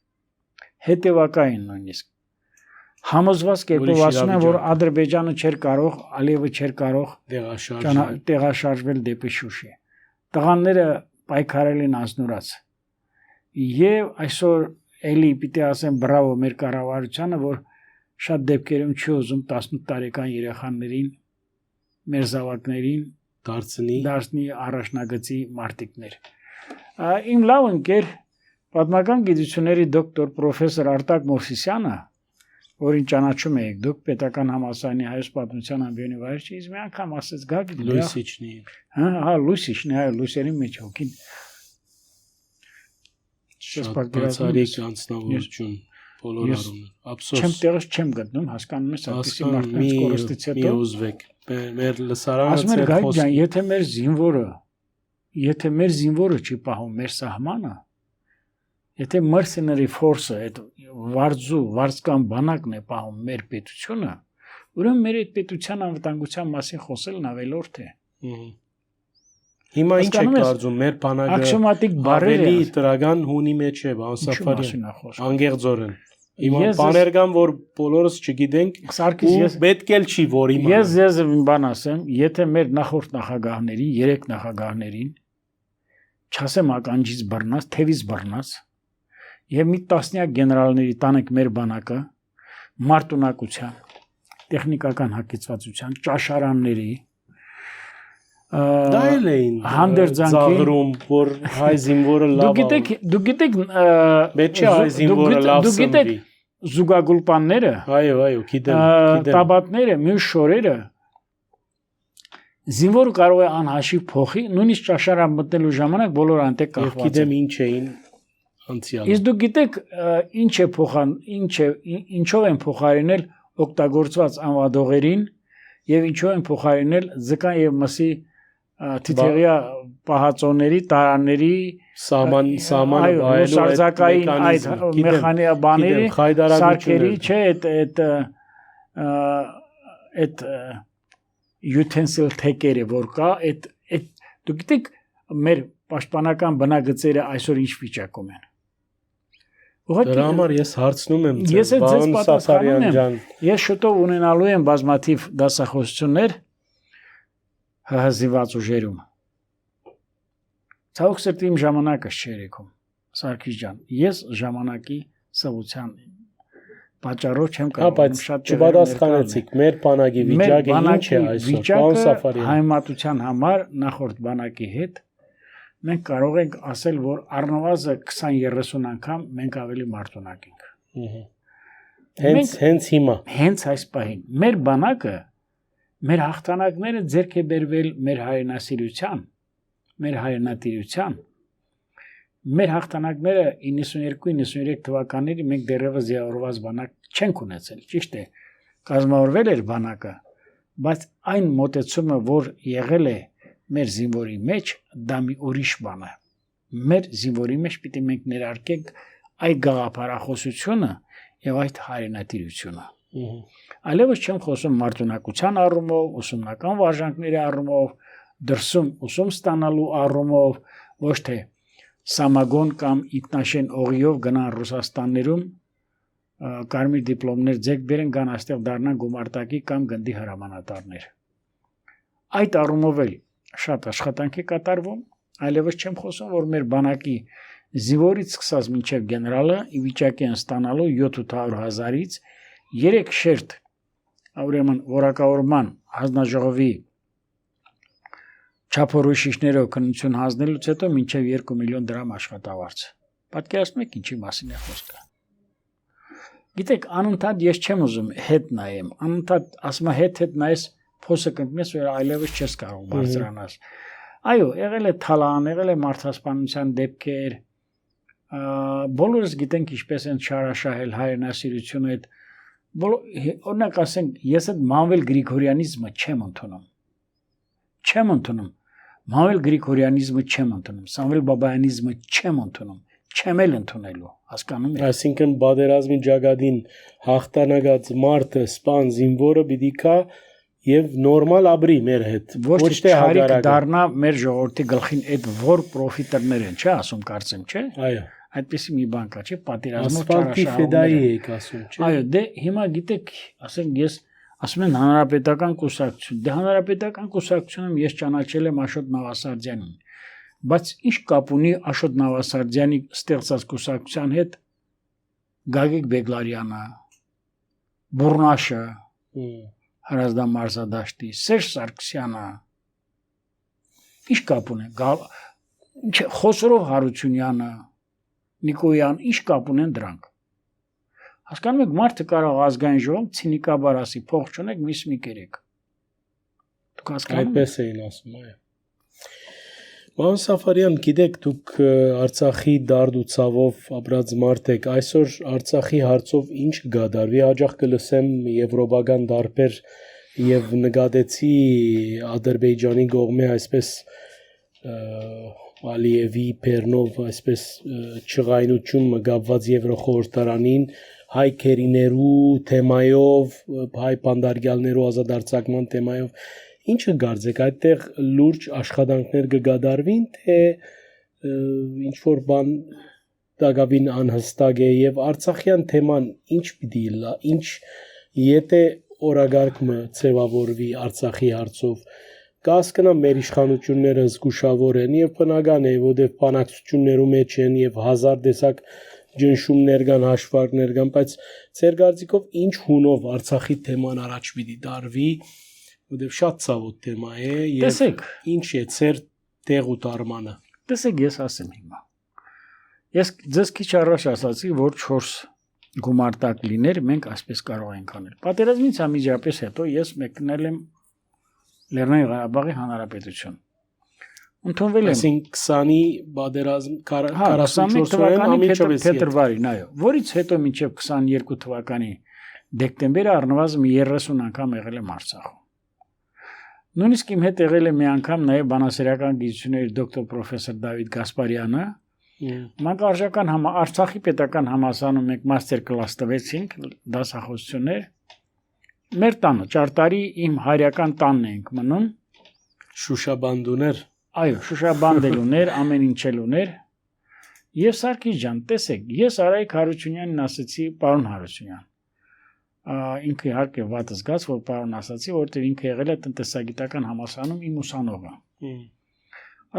հետևակային նույնիսկ համոզված կերպով ասում են, որ Ադրբեջանը չէր կարող, Ալիևը չէր կարող տեղաշարժվել դեպի Շուշի։ Տղաները պայքարել են անձնուրաց։ Եվ այսօր էլի պիտի ասեմ բրավո մեր կառավարությանը, որ շատ դեպքերում չի ուզում 18 տարեկան երեխաներին, մեր զավակներին դարձնի առաջնագծի մարտիկներ։ Իմ լավ ընկեր պատմական գիտությունների դոկտոր պրոֆեսոր Արտակ Մովսիսյանը, որին ճանաչում եք դուք պետական համալսարանի հայոց պատմության ամբիոնի վարիչը, մի անգամ ասեց գագ Լույսիչնի։ Հա, Լույսիչնի, այո, լույսերի մեջ հոգին։ Շատ բացառիկ անձնավորություն բոլոր առումով։ Ափսոս։ Չեմ տեղս չեմ գտնում, հասկանում ես, այդպեսի մարդկանց կորստից հետո։ Մի ուզվեք։ Մեր լսարանը ասում են գայ ջան, եթե մեր զինվորը չի պահում մեր սահմանը, եթե mercenary force-ը, այդ վարձկան բանակն է պահում մեր պետությունը, ուրեմն մեր այդ պետության անվտանգության մասին խոսելն ավելորդ է։ Հիմա ինչ եք կարծում, մեր բանակը ավելի տրագան հունի մեջ է, Սաֆարյան, անգեղձորեն։ Հիմա բաներ կան, որ բոլորս չգիտենք, ու պետք էլ չի, որ իմանանք։ Ես բան ասեմ, եթե մեր նախորդ նախագահների, 3 նախագահներին չասեմ ականջից բռնած, թևից բռնած, եւ մի տասնյակ գեներալների տանեք մեր բանակը մարտունակության, տեխնիկական հագեցվածության, ճաշարանների դա էլ էին հանդերձանքի ծաղրում, որ հայ զինվորը լավ է։ Դուք գիտեք պետք է հայ զինվորը լավ սնվի։ Զուգագուլպանները, այո, գիտեմ։ Տաբատները, մյուս շորերը զինվորը կարող է անհաշիվ փոխի, նույնիսկ ճաշարան մտնելու ժամանակ բոլոր անտեղ կախված են։ Գիտեմ ինչ էին անցյալը։ Իսկ դուք գիտեք ինչով են փոխարինել օգտագործված անվադողերին եւ ինչով են փոխարինել ձկան եւ մսի թիթեղյա պահածոների, տարաների, սահմանը սարձակային այդ մեխանիզմների, սարքերի, չէ, այդ utensil թեկերը որ կա, այդ դուք գիտեք մեր պաշտպանական բնագծերը այսօր ինչ վիճակում են։ Դրա համար ես հարցնում եմ ձեզ, պարոն Սաֆարյան ջան։ Ես շուտով ունենալու եմ բազմաթիվ դասախոսություններ հազիված ուժերում։ Ցավոք սրտի իմ ժամանակը չէր եկում, Սարգիս ջան։ Ես ժամանակի սովության պատճառով չեմ կարող շատ չպատասխանեցիք մեր բանակի վիճակը ինչ է այսօր, պարոն Սաֆարյան։ Հայմատության համար նախորդ բանակի հետ մենք կարող ենք ասել, որ առնվազն 20-30 անգամ մենք ավելի մարտունակ ենք։ Հենց հիմա։ Հենց այս պահին մեր բանակը, մեր հաղթանակները ձեռք է բերվել մեր հայրենասիրության, մեր հայրենատիրության։ Մեր հաղթանակները 92-93 թվականների մենք դեռևս ձևավորված բանակ չենք ունեցել, ճիշտ է, կազմավորվել էր բանակը, բայց այն մոտեցումը, որ եղել է մեր զինվորի մեջ, դա մի ուրիշ բան է։ Մեր զինվորի մեջ պիտի մենք ներարկենք այդ գաղափարախոսությունը եւ այդ հայրենատիրությունը։ Այլևս չեմ խոսում մարտունակության առումով, ուսումնական վարժանքների առումով, դրսում ուսում ստանալու առումով, ոչ թե Սամագոն կամ ինքնաշեն օղիով գնան Ռուսաստաններում կարմիր դիպլոմներ ձեռք բերեն, գան այստեղ դառնան գումարտակի կամ գնդի հրամանատարներ։ Այդ առումով էլ շատ աշխատանք է կատարվում, այլևս չեմ խոսում, որ մեր բանակի զինվորից սկսած մինչև գեներալը ի վիճակի են ստանալու 700,000-ից 3 շերտ, ուրեմն որակավորման հանձնաժողովի չափորոշիչներով քննություն հանձնելուց հետո մինչև 2 միլիոն դրամ աշխատավարձ։ Պատկերացնում եք ինչի մասին է խոսքը։ Գիտեք, անընդհատ ես չեմ ուզում հետ նայեմ, անընդհատ ասում եմ հետ նայես փոսը կընկնես, որ այլևս չես կարող բարձրանալ։ Այո, եղել է թալան, եղել է մարդասպանության դեպքեր, բոլորս գիտենք ինչպես են չարաշահել հայրենասիրությունը այդ օրինակ ասենք ես այդ Մանվել Գրիգորյանիզմը չեմ ընդունում Մանվել Գրիգորյանիզմը չեմ ընդունում Սամվել Բաբայանիզմը չեմ ընդունում չեմ էլ ընդունելու հասկանում եք այսինքն բادرազմի ջագադին հաղթանակած մարդը սպան զինվորը պիտի կա եւ նորմալ ապրի մեր հետ ոչ թե հարիկ դառնա մեր ժողովրդի գլխին այդ որ պրոֆիտերներ են չէ ասում կարծեմ չէ այո այդպեսի մի բան կա չէ պատերազմով ճարաշահումներ եք ասում չէ այո դե հիմա գիտեք ասենք ես ասում են հանրապետական կուսակցություն դե հանրապետական կուսակցությունում ես ճանաչել եմ Աշոտ Նավասարդյանին բայց ինչ կապ ունի Աշոտ Նավասարդյանի ստեղծած կուսակցության հետ Գագիկ Բեգլարյանը Բուրնաշը Հրազդան Մարզադաշտի Սերժ Սարգսյանը ինչ կապ ունի Խոսորով Հարությունյանը Նիկոյան ինչ կապ ունեն դրանք հասկանում եք մարդը կարող ազգային ժողով ցինիկաբար ասի փող չունեք միս մի կերեք դուք հասկանում այդպես էին ասում այո Պարոն Սաֆարյան, գիտեք, դուք Արցախի դարդ ու ցավով ապրած մարդ եք, այսօր Արցախի հարցով ինչ կգադարվի, հաջող կլսեմ եվրոպական դարբեր եւ նկատեցի Ադրբեջանի կողմէ այսպես Ալիևի Պերնով այսպես չղայնություն մգաբված Եվրոխորհրդարանին հայ քերիներու թեմայով, հայ բանդարգյալներու ազատարձակման թեմայով Ինչը գարձեք այդտեղ լուրջ աշխատանքներ կգադարվին թե ինչ որ բան դակավին անհստակ է եւ Արցախյան թեման ինչ պիտի լա ինչ եթե օրագարկը ձևավորվի Արցախի հարցով կասկնամ մեր իշխանությունները զգուշավոր են եւ բնական է որովհետեւ բանակցություններու մեջ են եւ հազար տեսակ ջնշումներ կան հաշվարկներ կան բայց ձեր կարծիքով ինչ հունով Արցախի թեման առաջ պիտի դարվի Որտեւ շատ ցավոտ թեմա է եւ ինչ է ծեր տեղ ու տարմանը տեսեք ես ասեմ հիմա ես ձեզ քիչ առաջ ասացի որ 4 գումարտակ լիներ մենք այսպես կարող ենք անել պատերազմից ամիջապես հետո ես մեկնել եմ Լեռնային Ղարաբաղի Հանրապետություն ընդունվել եմ 20-ի պատերազմ 44 թվականի փետրվարին այո որից հետո մինչև 22 թվականի դեկտեմբերը առնվազն 30 անգամ եղել եմ Արցախում Նույնիսկ իմ հետ եղել է մի անգամ նաև բանասիրական գիտությունների դոկտոր պրոֆեսոր Դավիթ Գասպարյանը մանկարժական Արցախի պետական համալսարանում մենք մաստեր կլաս տվեցինք դասախոսություններ մեր տանը Ճարտարի իմ հայրական տանն ենք մնում Շուշաբանդուներ այո Շուշաբանդելուներ ամեն ինչ ուներ եւ Սարգիս ջան տեսեք ես Արայիկ Հարությունյանին ասացի պարոն Հարությունյան ինքը իհարկե վատ զգաց որ պարոն ասացի որտեղ ինքը եղել է տնտեսագիտական համալսարանում իմ ուսանողը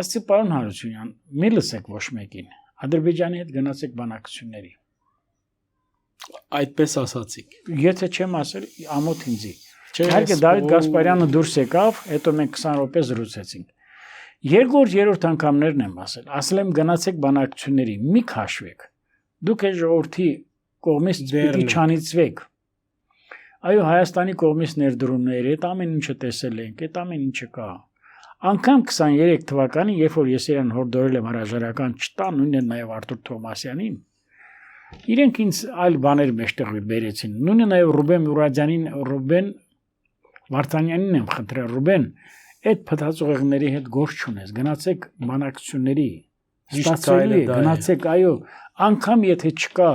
ասացի պարոն Հարությունյան մի լսեք ոչ մեկին Ադրբեջանի հետ գնացեք բանակցությունների այդպես ասացիք եթե չեմ ասել ամոթ ինձի իհարկե Դավիթ Գասպարյանը դուրս եկավ հետո մենք 20 րոպե զրուցեցինք երրորդ անգամներն եմ ասել եմ գնացեք բանակցությունների մի քաշվեք դուք այս ժողովրդի կողմից պիտի չանիծվեք Այո Հայաստանի կողմից ներդրումներ այդ ամեն ինչը տեսել ենք այդ ամեն ինչը կա անգամ 23 թվականին երբ որ ես իրեն հորդորել եմ հրաժարական չտա նույնն է նաև Արտուր Թոմասյանին իրենք ինձ այլ բաներ մեջտեղ բերեցին նույնը նաև Ռուբեն Մուրադյանին Ռուբեն Վարդանյանին եմ խնդրել Ռուբեն այդ փթացողների հետ գործ չունես գնացեք բանակցությունների ստացելի գնացեք այո անգամ եթե չկա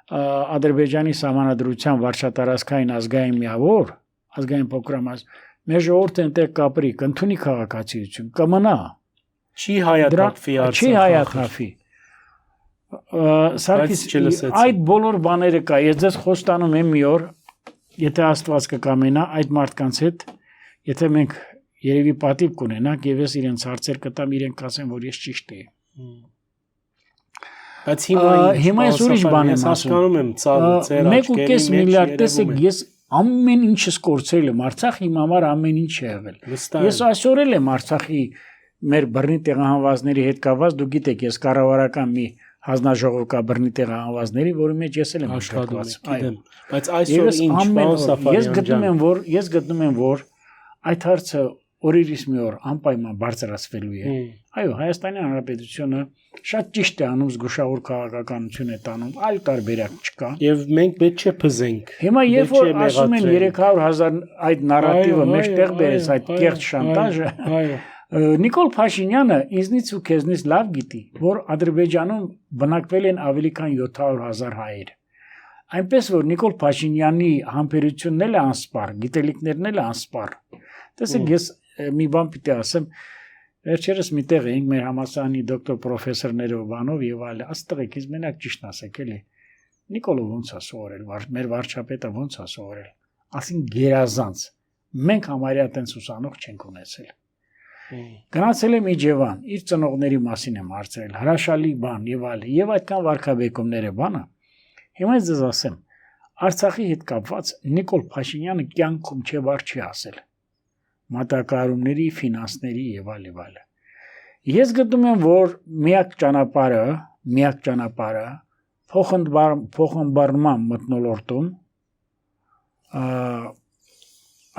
Ադրբեջանի սահմանադրության վարչատարածքային ազգային միավոր, ազգային փոքրամաս, մեր ժողովուրդը այնտեղ կապրի, կընդունի քաղաքացիություն, կմնա։ Չի հայաթափվի Արցախը։ Չի հայաթափվի։ Սարգիս այդ բոլոր բաները կա։ Ես ձեզ խոստանում եմ մի օր, եթե Աստված կկամենա այդ մարդկանց հետ, եթե մենք երևի պատիվ կունենանք եւ ես իրենց հարցեր կտամ, իրենք կասեն, որ ես ճիշտ եմ։ Բայց հիմա ես ուրիշ բան եմ հասկանում եմ ցավը ծեր աչքերի մեջ 1.5 միլիարդ տեսեք ես ամեն ինչս կորցրել եմ Արցախի իմ համար ամեն ինչ է եղել ես այսօր եմ Արցախի մեր բռնի տեղահանվածների հետ կապված դուք գիտեք ես կառավարական մի հանձնաժողով կա բռնի տեղահանվածների որի մեջ ես եմ աշխատված այո բայց այսօր ինչ բան Սաֆարյան ես գտնում եմ որ այդ հարցը օրերից մի օր անպայման բարձրացվելու է։ Այո, Հայաստանի Հանրապետությունը շատ ճիշտ է անում, զգուշավոր քաղաքականություն է տանում, այլ տարբերակ չկա։ Եվ մենք պետք չէ փզենք։ Հիմա երբ որ ասում են 300,000 այդ նարատիվը մեջտեղ բերես այդ կեղծ շանտաժը, Նիկոլ Փաշինյանը ինձնից ու քեզնից լավ գիտի, որ Ադրբեջանում բնակվել են ավելի քան 700,000 հայեր։ Այնպես որ Նիկոլ Փաշինյանի համբերությունն էլ է անսպառ, գիտելիքներն էլ է անսպառ։ Տեսեք, ես մի բան պիտի ասեմ, վերջերս միտեղ էինք մեր համալսարանի դոկտոր պրոֆեսորներով բանով եւ այլ, աստղեքից մենակ ճիշտ ասեք էլի։ Նիկոլը ոնց է սովորել, մեր վարչապետը ոնց է սովորել։ Ասին գերազանց։ Մենք համարյա տենց ուսանող չենք ունեցել։ Գնացել եմ Իջևան, իր ծնողների մասին եմ հարցրել, հրաշալի բան եւ այլ, եւ այդքան վարքաբեկումները բանը։ Հիմա ես ասեմ, Արցախի հետ կապված Նիկոլ Փաշինյանը կյանքում չէ բառ չի ասել։ Մատակարարումների, ֆինանսների եւ այլ եւ այլ։ Ես գտնում եմ, որ միակ ճանապարհը փոխանցման մթնոլորտում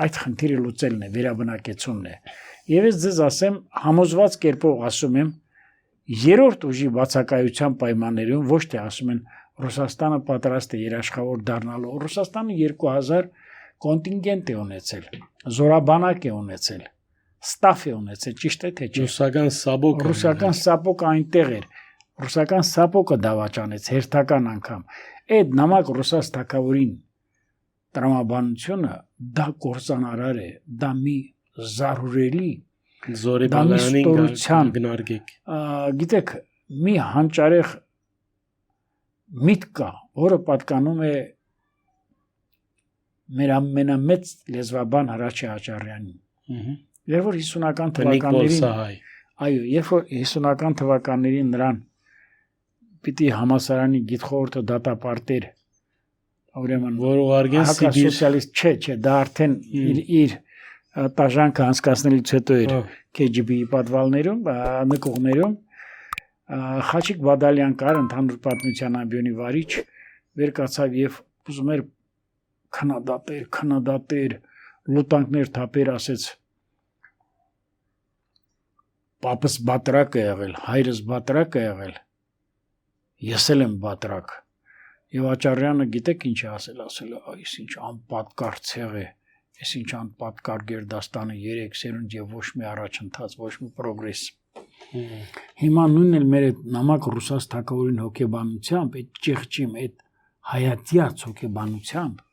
այդ խնդիրը լուծելն է, վերաբնակեցումն է։ Եվ ես ձեզ ասեմ, համոզված կերպով ասում եմ, երրորդ ուժի բացակայության պայմաններում ոչ թե ասում են Ռուսաստանը պատրաստ է երաշխավոր դառնալու։ Ռուսաստանը 2000 կոնտինգենտ է ունեցել, զորաբանակ է ունեցել, ստաֆ է ունեցել, ճիշտ է թե չէ։ Ռուսական սապոկը այնտեղ էր։ Ռուսական սապոկը դավաճանեց հերթական անգամ։ Այդ նամակ Ռուսաց թագավորին տրամաբանությունը դա կործանարար է, դա մի զարհուրելի զորաբանային գնարկեք։ Գիտեք, մի հանճարեղ միտք կա, որը պատկանում է մեր ամենամեծ լեզվաբան Հրաչյա Աճարյանին։ Երբ որ 50-ական թվականներին, այո, երբ որ 50-ական թվականներին նրան պիտի համալսարանի գիտխորհուրդը դատապարտեր, ուրեմն որ ուղարկեն Սիբիր սոցիալիստ չէ, դա արդեն իր տաժանքը անցկացնելուց հետո էր KGB-ի պատվալներում, նկողներում Խաչիկ Բադալյան կար ընդհանուր պատմության ամբիոնի վարիչ, վեր կացավ եւ ուզում էր քննադատեր, լուտանքներ թափեր, ասեց պապս բատրակ է եղել, հայրս բատրակ է եղել, ես էլ եմ բատրակ։ Եվ Աճարյանը գիտեք ինչ է ասել, այս ինչ անպատկար ցեղ է, այս ինչ անպատկար գերդաստանը 3 սերունդ եւ ոչ մի առաջընթաց, ոչ մի պրոգրես։ Հիմա նույնն էլ մեր այդ նամակ Ռուսաց թագավորին հոգեբանությամբ, այդ ճիղճիմ, այդ հայատյաց հոգեբանությամբ,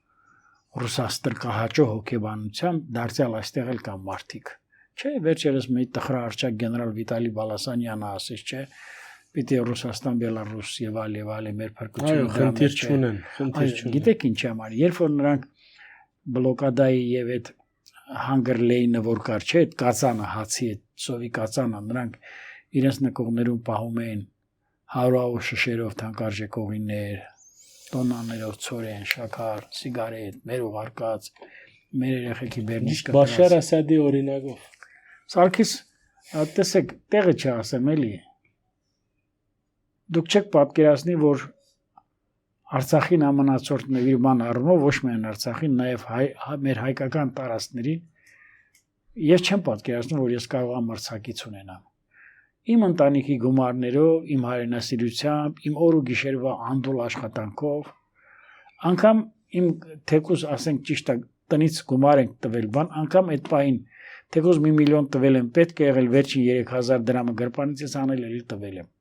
Ռուսաց տրկահաճո հոգեբանությամբ դարձյալ այստեղ էլ կան մարդիկ։ Չէ, վերջերս մի տխրահարճակ գեներալ Վիտալի Բալասանյանը ասեց, չէ, պիտի Ռուսաստան, Բելարուս եւ այլ մեր փրկությունը խնդիր չունեն։ Գիտեք ինչ համար, երբ որ նրանք բլոկադայի եւ այդ Hunger Lane-ը որ կար, չէ, այդ կածանը հացի, այդ սովի կածանը, նրանք իրենց նկողներում պահում էին հարուր շշերով թանկարժեք օղիներ, տոնաներով ցորեն, շաքար, սիգարետ, մեր ուղարկած, մեր երեխեքի բերնիշ կտրած։ Բաշար Ասադի օրինակով։ Սարգիս, տեսեք, տեղը չասեմ էլի։ Դուք չեք պատկերացնի, որ Արցախին ամենացորդ նվիրման առումով ոչ միայն Արցախին, նաև մեր հայկական տարածքներին ես չեմ պատկերացնում, որ ես կարող եմ մրցակից ունենամ։ Իմ ընտանիքի գումարներով, իմ հայրենասիրությամբ, իմ օր ու գիշերվա անդուլ աշխատանքով, անգամ իմ թեկուզ ասենք ճիշտ է տնից գումար ենք տվել բան, անգամ այդ պահին թեկուզ 1 միլիոն տվել եմ, պետք է եղել վերջին 3000 դրամը գրպանից ես անել էլի տվել եմ։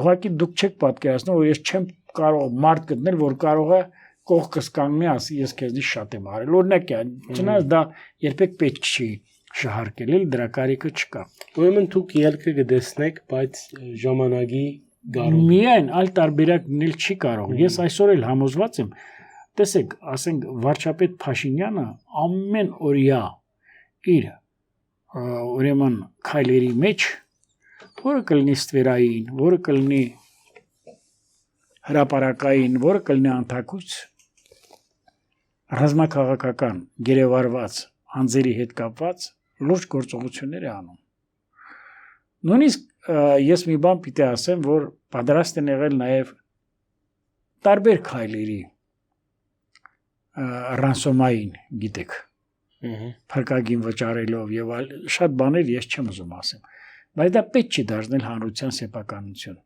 Ուղղակի դուք չեք պատկերացնում, որ ես չեմ կարող մարդ գտնել, որ կարող է կողքս կանգնի, ասի ես քեզնից շատ եմ արել։ Օրինակ է, չնայած դա երբեք պետք չի շահարկել, դրա կարիքը չկա։ Ուրեմն դուք ելքը կդեսնեք, բայց ժամանակի գարուն։ Միայն այլ տարբերակ լինել չի կարող։ Ես այսօր էլ համոզված եմ, տեսեք, ասենք վարչապետ Փաշինյանը ամեն օրյա իր ուրեմն քայլերի մեջ, որը կլինի ստվերային, որը կլինի հրապարակային, որը կլինի անթակույց, ռազմաքաղաքական գերեվարված անձերի հետ կապված լուրջ գործողություններ է անում։ Նույնիսկ ես մի բան պիտի ասեմ, որ պատրաստ են եղել նաև տարբեր քայլերի ռանսոմային, գիտեք, Փրկագին վճարելով եւ այլ շատ բաներ ես չեմ ուզում ասեմ, բայց դա պետք չի դարձնել հանրության սեփականություն։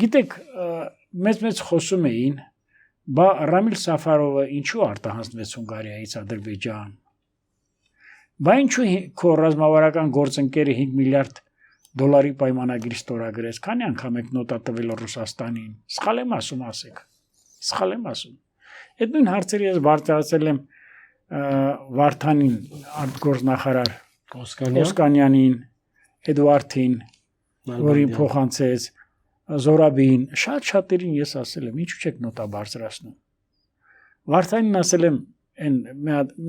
Գիտեք, մեծ խոսում էին, բա Ռամիլ Սաֆարովը ինչու արտահանձնվեց Հունգարիայից Ադրբեջան։ Բա ինչու քո ռազմավարական գործընկերը 5 միլիարդ դոլարի պայմանագիր ստորագրեց, քանի անգամ եք նոտա տվել Ռուսաստանին։ Սխալ եմ ասում, ասեք։ Սխալ եմ ասում։ Այդ նույն հարցերը ես բարձրացել եմ Վարդանին, արտգործնախարար Օսկանյանին, Էդվարդին, որին փոխանցեց, Զորաբին, շատ-շատերին ես ասել եմ, ինչու չեք նոտա բարձրացնում։ Վարդանին ասել եմ,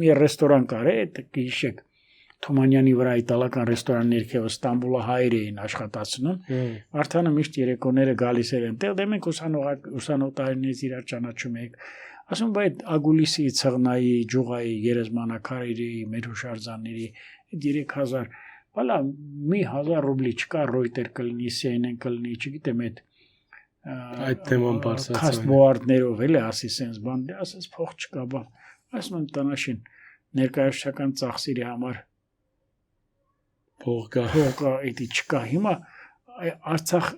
մի ռեստորան կար է, հիշեք, Թումանյանի վրա իտալական ռեստորան ներքևը Ստամբուլը հայեր էին աշխատացնում։ Վարդանը միշտ երեկոները գալիս էր այնտեղ, դե մենք ուսանողներից իրար ճանաչում ենք։ Ասում բայց Ագուլիսի, Ցղնայի, Ջուղայի, Երեզմանակարերի, մեր հուշարձանների 3000, բալա մի 1000 ռուբլի չկա, Ռոյտեր կլինի, CNN կլինի, չգիտեմ այդ թեման բարձրացան։ Քաստբոարդներով էլի ասի sense բան, դե ասես փող չկա, բան։ Ասում եմ տնաշին ներկայացական ծախսերի համար փող կա, էդի չկա։ Հիմա Արցախ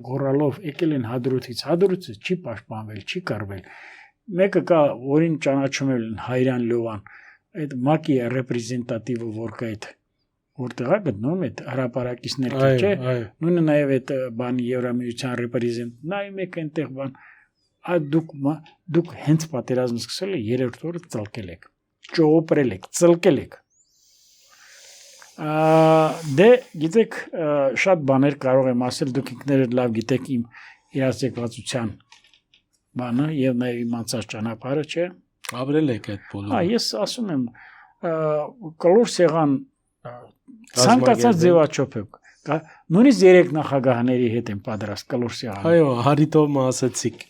գորալով եկել են հադրութը չի պաշտպանվել, չի կարվել։ Մեկը կա, որին ճանաչում են Հայրան Լևան, այդ ՄԱԿ-ի ռեպրեզենտատիվը որ կա այդ որտեղ է գտնում այդ հրապարակից ներքև, չէ։ Նույնը նաև այդ բանի Եվրամիության ռեպրեզենտ, նայ մեկ այնտեղ բան, դուք հենց պատերազմը սկսել եք, երրորդ օրը ծլկել եք, ճոպրել եք, ծլկել եք։ Դե գիտեք, շատ բաներ կարող եմ ասել, դուք ինքներդ լավ գիտեք իմ իրազեկվածության բանը եւ նաեւ իմ անցած ճանապարհը, չէ։ Ապրել եք այդ բոլորը։ Ես ասում եմ, կլոր սեղան ցանկացած ձևաչափ եք։ Նույնիսկ 3 նախագահների հետ եմ պատրաստ կլոր սեղան։ Այո, հարիտով ասացիք։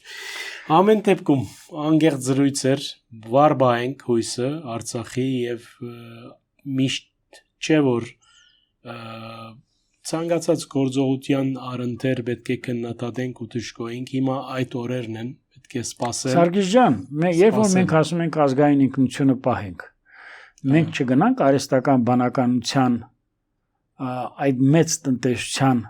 Ամեն դեպքում անգերտ զրույց էր, վարբա ենք հույսը Արցախի եւ միշտ չէ որ ցանկացած գործողության առընթեր պետք է քննադատենք ու դժգոհենք։ Հիմա այդ օրերն են, պետք է սպասել։ Սարգիս ջան, երբ որ մենք ասում ենք ազգային ինքնությունը պահենք, մենք չգնանք արհեստական բանականության այդ մեծ տնտեսության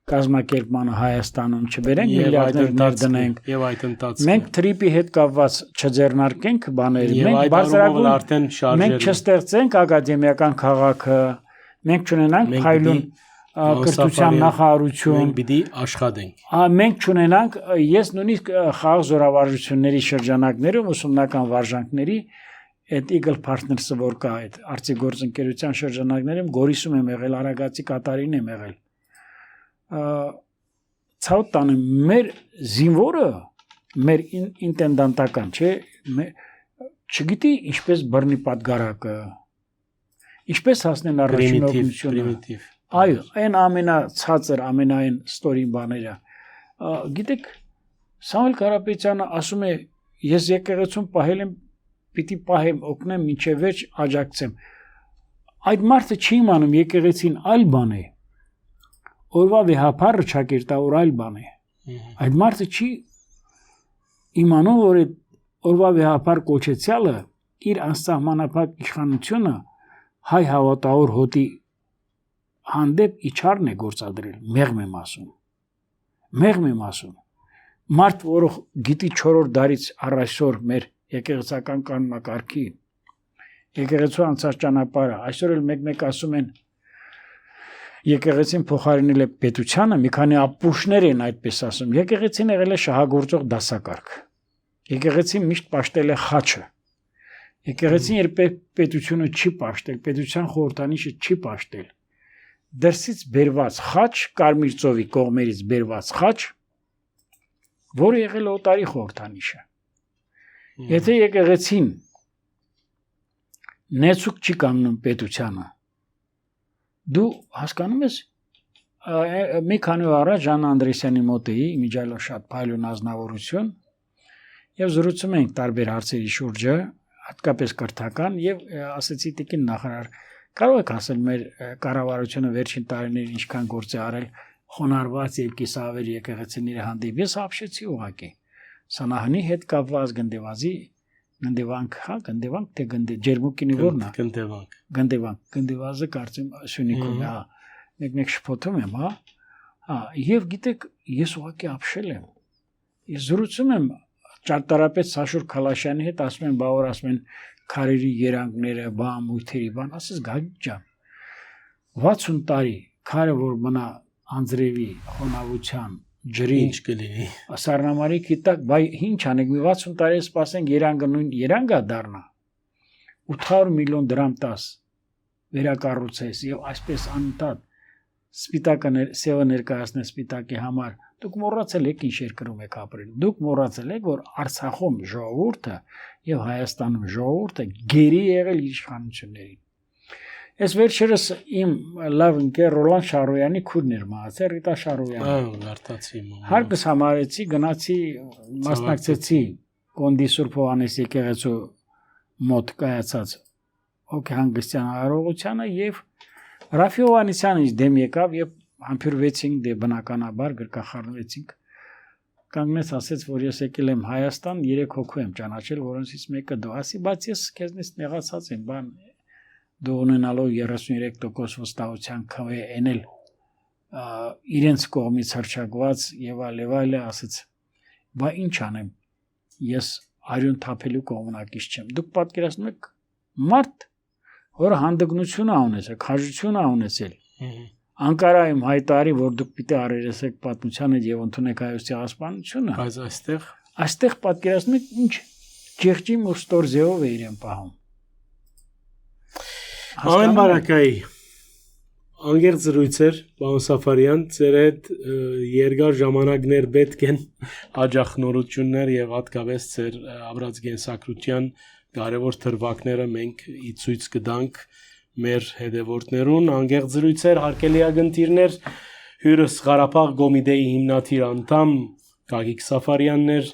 կազմակերպմանը Հայաստանում չբերենք միլիարդներ դնենք եւ այդ ընթացքում մենք տրիպի հետ կապված չձեռնարկենք բաներ, մենք բարձրագույն արդեն շարժեր մենք չստեղծենք ակադեմիական քաղաքը, մենք չունենանք փայլուն կրթության նախարարություն, մենք պիտի աշխատենք։ Մենք չունենանք, ես նույնիսկ խաղաղ զորավարժությունների շրջանակներում ուսումնական վարժանքների այդ Eagle Partners-ը որ կա այդ արծի գործընկերության շրջանակներում Գորիսում եմ եղել, Արագածի Կատարին եմ եղել։ Ցավտանը մեր զինվորը, մեր ինտենդանտական, չէ, չգիտի ինչպես բռնի պատգարակը, ինչպես հասնեն առաջին օգնությունը։ Այո, այն ամենացածր, ամենայն ստորին բաները։ Գիտեք, Սամվել Կարապետյանը ասում է, ես եկեղեցում պահել եմ, պիտի պահեմ, օգնեմ, մինչև վերջ աջակցեմ։ Այդ մարդը չի իմանում եկեղեցին այլ բան է։ Օրվա վեհապարը ճակերտավոր այլ բան է։ Այդ մարդը չի իմանում, որ օրվա վեհապար կոչեցյալը իր անսահմանափակ իշխանությունը հայ հավատավոր հոտի հանդեպ իջարն է գործադրել, մեղմ եմ ասում։ Մարդ, որը գիտի 4-րդ դարից առ այսօր մեր եկեղեցական կանոնակարգի, եկեղեցու անցած ճանապարհը, այսօր էլ մեկ ասում են եկեղեցին փոխարինել է պետությանը, մի քանի ապուշներ են այդպես ասում։ Եկեղեցին եղել է շահագործող դասակարգ։ Եկեղեցին միշտ պաշտել է խաչը։ Եկեղեցին երբեք պետությունը չի պաշտել, պետության խորհրդանիշը չի պաշտել։ Դրսից բերված խաչ, Կարմիր ծովի կողմերից բերված խաչ, որը եղել է օտարի խորհրդանիշը։ Եթե եկեղեցին նեցուկ չի կանգնում պետությանը, դու հասկանում ես, մի քանի օր առաջ Ժան Անդրեսյանի մոտ էի, իմիջիայլով շատ փայլուն ազնվորություն, եւ զրուցում ենք տարբեր հարցերի շուրջը, հատկապես կրթական, եւ ասեցի տիկին նախարար, կարող եք ասել մեր կառավարությունը վերջին տարիներին ինչքան գործ է արել խոնարհված եւ կիսավեր եկեղեցիների հանդեպ։ Ես ապշեցի ուղակի։ Սանահանի հետ կապված Գնդեվազի Գնդեվանք, հա, գնդեվանք, թե ջերմուկինի որն է։ Գնդեվազը կարծեմ Սյունիքում է, հա։ Մեկ շփոթում եմ, հա։ Հա, եւ գիտեք, ես ուղղակի ապշել եմ։ Ես զրուցում եմ ճարտարապետ Սաշուր Քալաշյանի հետ, ասում եմ, բա որ ասում են քարերի երանգները, բան, մույթերի բան, ասես Գագիկ ջան։ 60 տարի քարը որ մնա անձրևի, խոնավության, ջրի, ինչ կլինի։ Սառնամարի գիտակ, բայ ինչ անենք, 60 տարի սպասենք երանգը նույն երանգա դառնա։ 800 միլիոն դրամ տաս վերակառուցես եւ այսպես անընդհատ սպիտակը սևը ներկայացնես սպիտակի համար։ Դուք մոռացել եք ինչ երկրում եք ապրել։ Դուք մոռացել եք, որ Արցախում ժողովուրդը եւ Հայաստանում ժողովուրդը գերի եղել իշխանություններին։ Այս վերջերս իմ լավ ընկեր Ռոլան Շարոյանի քուրն էր մահացել, Ռիտա Շարոյանը։ Արտացի մամա։ Հարկս համարեցի, գնացի մասնակցեցի Կոնդի Սուրբ Հովհաննես եկեղեցու մոտ կայացած հոգեհանգստյան արարողությանը եւ Ռաֆի Հովհաննիսյանը ինձ դեմ եկավ եւ համբերվեցինք դե բնականաբար գրկախառնվեցինք։ Կանգնեց ասեց, որ ես եկել եմ Հայաստան, 3 հոգու եմ ճանաչել, որոնցից մեկը դու ասի, բայց ես քեզնից նեղացած եմ, բան դու ունենալով 33% վստահության քվե էնել իրենց կողմից հրճակված եւ այլը ասեց, բա ինչ անեմ, ես արյուն թափելու կողմնակից չեմ։ Դուք պատկերացնում եք մարդ, որը հանդգնություն է ունեցել, քաջություն է ունեցել։ Անկարայում հայտարարի, որ դուք պիտի առերեսեք պատմությանը եւ ընդունեք հայոց ցեղասպանությունը։ Բայց այստեղ պատկերացնում եք ինչ ջեղջի մուստորզեով է իրեն պահում։ Ամեն բարակայի անգերտ զրույցեր, պարոն Սաֆարյան, ձեր հետ երկար ժամանակներ պետք են աջախնորություններ եւ հատկապես ձեր ապրած կենսակրթության կարևոր թրվակները մենք ի ցույց կտանք մեր հետևորդներուն, անգերտ զրույցեր, հարգելի ագնդիրներ, հյուրս Ղարաբաղ Կոմիտեի հիմնադիր անդամ Գագիկ Սաֆարյանն էր,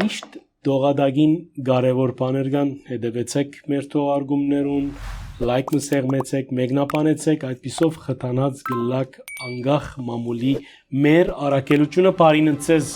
միշտ դողադագին կարևոր բաներ կան, հետևեցեք մեր թողարկումներուն, լայք մսեղմեցեք, մեկնաբանեցեք, այդպիսով խթանած գլակ անգախ մամուլի մեր առաքելությունը բարին ընծեզ